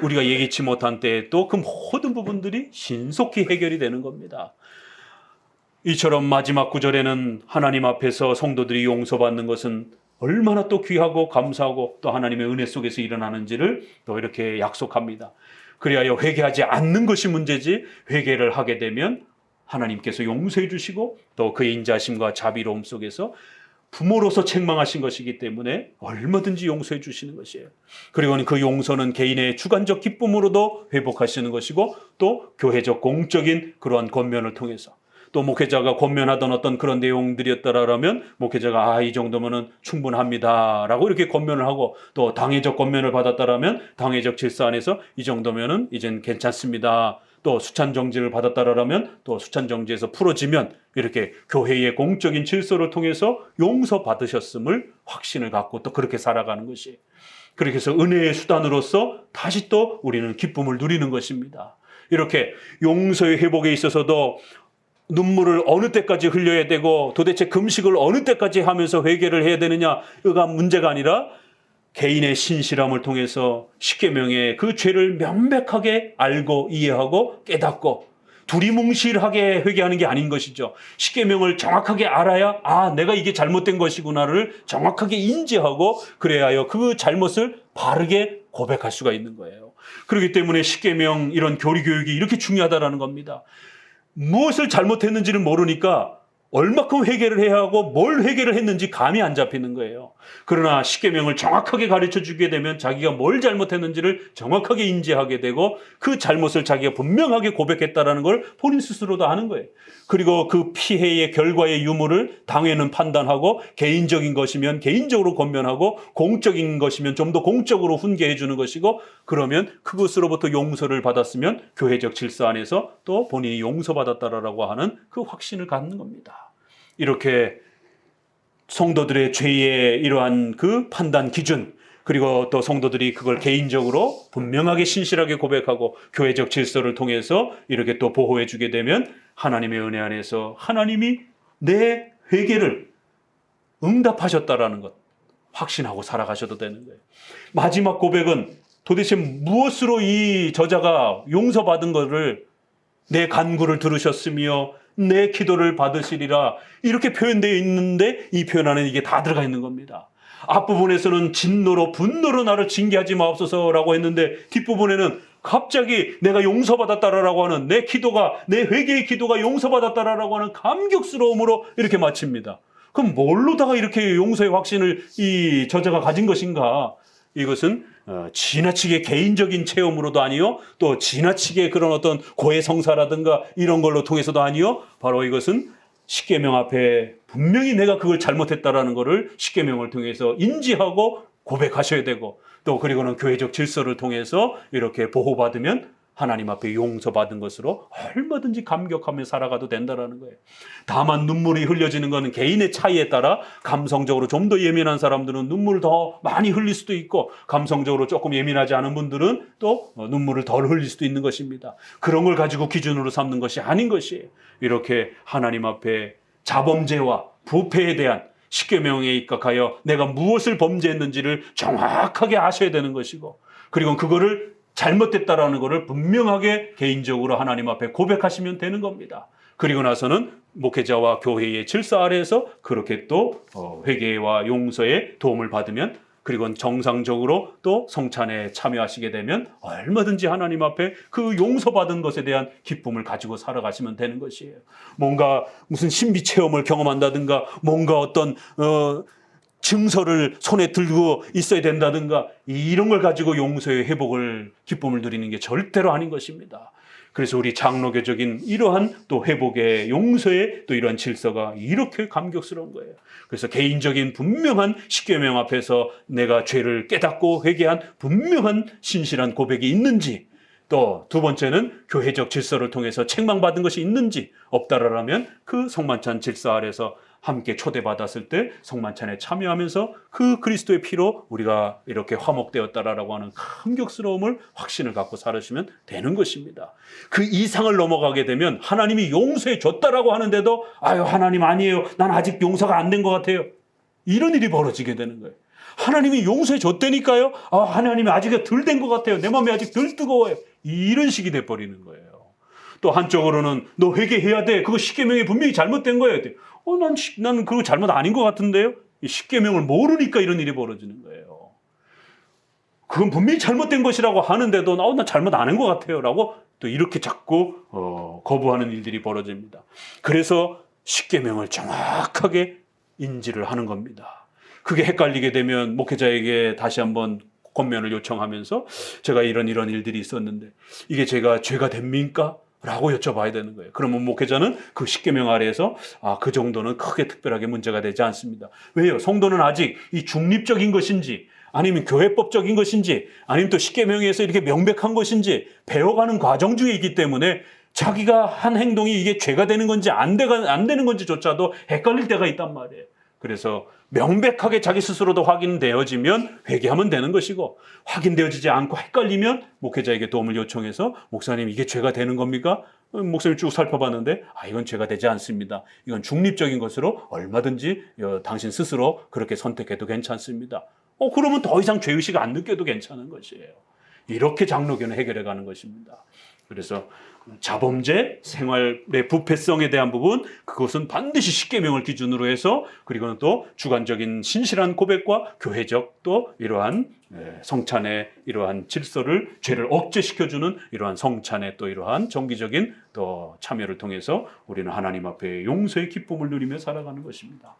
우리가 예기치 못한 때에 또 그 모든 부분들이 신속히 해결이 되는 겁니다. 이처럼 마지막 구절에는 하나님 앞에서 성도들이 용서받는 것은 얼마나 또 귀하고 감사하고 또 하나님의 은혜 속에서 일어나는지를 또 이렇게 약속합니다. 그리하여 회개하지 않는 것이 문제지 회개를 하게 되면 하나님께서 용서해 주시고 또 그의 인자심과 자비로움 속에서 부모로서 책망하신 것이기 때문에 얼마든지 용서해 주시는 것이에요. 그리고 그 용서는 개인의 주관적 기쁨으로도 회복하시는 것이고 또 교회적 공적인 그러한 권면을 통해서 또 목회자가 권면하던 어떤 그런 내용들이었다라면 목회자가 이 정도면은 충분합니다라고 이렇게 권면을 하고, 또 당회적 권면을 받았다라면 당회적 질서 안에서 이 정도면은 이젠 괜찮습니다. 또 수찬 정지를 받았다라면 또 수찬 정지에서 풀어지면 이렇게 교회의 공적인 질서를 통해서 용서받으셨음을 확신을 갖고 또 그렇게 살아가는 것이, 그렇게 해서 은혜의 수단으로서 다시 또 우리는 기쁨을 누리는 것입니다. 이렇게 용서의 회복에 있어서도 눈물을 어느 때까지 흘려야 되고 도대체 금식을 어느 때까지 하면서 회개를 해야 되느냐가 문제가 아니라 개인의 신실함을 통해서 십계명의 그 죄를 명백하게 알고 이해하고 깨닫고 두리뭉실하게 회개하는 게 아닌 것이죠. 십계명을 정확하게 알아야 내가 이게 잘못된 것이구나를 정확하게 인지하고 그래야 하여 그 잘못을 바르게 고백할 수가 있는 거예요. 그렇기 때문에 십계명 이런 교리 교육이 이렇게 중요하다라는 겁니다. 무엇을 잘못했는지를 모르니까 얼마큼 회개를 해야 하고 뭘 회개를 했는지 감이 안 잡히는 거예요. 그러나 십계명을 정확하게 가르쳐 주게 되면 자기가 뭘 잘못했는지를 정확하게 인지하게 되고 그 잘못을 자기가 분명하게 고백했다라는 걸 본인 스스로도 아는 거예요. 그리고 그 피해의 결과의 유무를 당회는 판단하고 개인적인 것이면 개인적으로 권면하고 공적인 것이면 좀 더 공적으로 훈계해 주는 것이고, 그러면 그것으로부터 용서를 받았으면 교회적 질서 안에서 또 본인이 용서받았다라고 하는 그 확신을 갖는 겁니다. 이렇게 성도들의 죄의 이러한 그 판단 기준, 그리고 또 성도들이 그걸 개인적으로 분명하게 신실하게 고백하고 교회적 질서를 통해서 이렇게 또 보호해 주게 되면 하나님의 은혜 안에서 하나님이 내 회개를 응답하셨다라는 것 확신하고 살아가셔도 되는 거예요. 마지막 고백은 도대체 무엇으로 이 저자가 용서받은 것을 내 간구를 들으셨으며 내 기도를 받으시리라 이렇게 표현되어 있는데 이 표현 안에 이게 다 들어가 있는 겁니다. 앞부분에서는 진노로 분노로 나를 징계하지 마옵소서라고 했는데 뒷부분에는 갑자기 내가 용서받았다라고 하는 내 기도가 내 회개의 기도가 용서받았다라고 하는 감격스러움으로 이렇게 마칩니다. 그럼 뭘로다가 이렇게 용서의 확신을 이 저자가 가진 것인가? 이것은 지나치게 개인적인 체험으로도 아니요 또 지나치게 그런 어떤 고해성사라든가 이런 걸로 통해서도 아니요 바로 이것은 십계명 앞에 분명히 내가 그걸 잘못했다라는 것을 십계명을 통해서 인지하고 고백하셔야 되고 또 그리고는 교회적 질서를 통해서 이렇게 보호받으면 하나님 앞에 용서받은 것으로 얼마든지 감격하며 살아가도 된다는 거예요. 다만 눈물이 흘려지는 것은 개인의 차이에 따라 감성적으로 좀 더 예민한 사람들은 눈물을 더 많이 흘릴 수도 있고 감성적으로 조금 예민하지 않은 분들은 또 눈물을 덜 흘릴 수도 있는 것입니다. 그런 걸 가지고 기준으로 삼는 것이 아닌 것이에요. 이렇게 하나님 앞에 자범죄와 부패에 대한 십계명에 입각하여 내가 무엇을 범죄했는지를 정확하게 아셔야 되는 것이고 그리고 그거를 잘못됐다라는 것을 분명하게 개인적으로 하나님 앞에 고백하시면 되는 겁니다. 그리고 나서는 목회자와 교회의 질서 아래에서 그렇게 또 회개와 용서의 도움을 받으면 그리고 정상적으로 또 성찬에 참여하시게 되면 얼마든지 하나님 앞에 그 용서받은 것에 대한 기쁨을 가지고 살아가시면 되는 것이에요. 뭔가 무슨 신비 체험을 경험한다든가 뭔가 어떤 증서를 손에 들고 있어야 된다든가 이런 걸 가지고 용서의 회복을 기쁨을 누리는 게 절대로 아닌 것입니다. 그래서 우리 장로교적인 이러한 또 회복의 용서의 또 이러한 질서가 이렇게 감격스러운 거예요. 그래서 개인적인 분명한 십계명 앞에서 내가 죄를 깨닫고 회개한 분명한 신실한 고백이 있는지 또 두 번째는 교회적 질서를 통해서 책망받은 것이 있는지 없다라면 그 성만찬 질서 아래서 함께 초대받았을 때 성만찬에 참여하면서 그 그리스도의 피로 우리가 이렇게 화목되었다라고 하는 감격스러움을 확신을 갖고 살으시면 되는 것입니다. 그 이상을 넘어가게 되면 하나님이 용서해 줬다라고 하는데도 아유 하나님 아니에요. 난 아직 용서가 안 된 것 같아요. 이런 일이 벌어지게 되는 거예요. 하나님이 용서해 줬다니까요. 아 하나님이 아직 덜 된 것 같아요. 내 마음이 아직 덜 뜨거워요. 이런 식이 돼버리는 거예요. 또 한쪽으로는 너 회개해야 돼. 그거 십계명이 분명히 잘못된 거예요. 나는 그거 잘못 아닌 것 같은데요. 이 십계명을 모르니까 이런 일이 벌어지는 거예요. 그건 분명히 잘못된 것이라고 하는데도 난 잘못 안 한 것 같아요. 라고 또 이렇게 자꾸 거부하는 일들이 벌어집니다. 그래서 십계명을 정확하게 인지를 하는 겁니다. 그게 헷갈리게 되면 목회자에게 다시 한번 권면을 요청하면서 제가 이런 일들이 있었는데 이게 제가 죄가 됩니까? 라고 여쭤봐야 되는 거예요. 그러면 목회자는 그 십계명 아래에서 그 정도는 크게 특별하게 문제가 되지 않습니다. 왜요? 성도는 아직 이 중립적인 것인지 아니면 교회법적인 것인지 아니면 또 십계명에서 이렇게 명백한 것인지 배워가는 과정 중에 있기 때문에 자기가 한 행동이 이게 죄가 되는 건지 안 되는 건지조차도 헷갈릴 때가 있단 말이에요. 그래서 명백하게 자기 스스로도 확인되어지면 회개하면 되는 것이고 확인되어지지 않고 헷갈리면 목회자에게 도움을 요청해서 목사님 이게 죄가 되는 겁니까? 목사님 쭉 살펴봤는데 이건 죄가 되지 않습니다. 이건 중립적인 것으로 얼마든지 당신 스스로 그렇게 선택해도 괜찮습니다. 그러면 더 이상 죄의식 안 느껴도 괜찮은 것이에요. 이렇게 장로교는 해결해 가는 것입니다. 그래서 자범죄, 생활의 부패성에 대한 부분 그것은 반드시 십계명을 기준으로 해서 그리고는 또 주관적인 신실한 고백과 교회적 또 이러한 성찬의 이러한 질서를 죄를 억제시켜주는 이러한 성찬의 또 이러한 정기적인 또 참여를 통해서 우리는 하나님 앞에 용서의 기쁨을 누리며 살아가는 것입니다.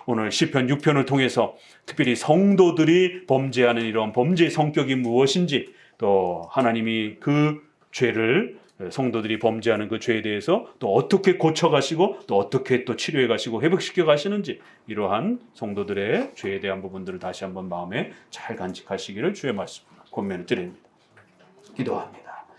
오늘 시편 6편을 통해서 특별히 성도들이 범죄하는 이러한 범죄의 성격이 무엇인지 또 하나님이 그 죄를 성도들이 범죄하는 그 죄에 대해서 또 어떻게 고쳐가시고 또 어떻게 또 치료해가시고 회복시켜 가시는지 이러한 성도들의 죄에 대한 부분들을 다시 한번 마음에 잘 간직하시기를 주의 말씀 권면을 드립니다. 기도합니다.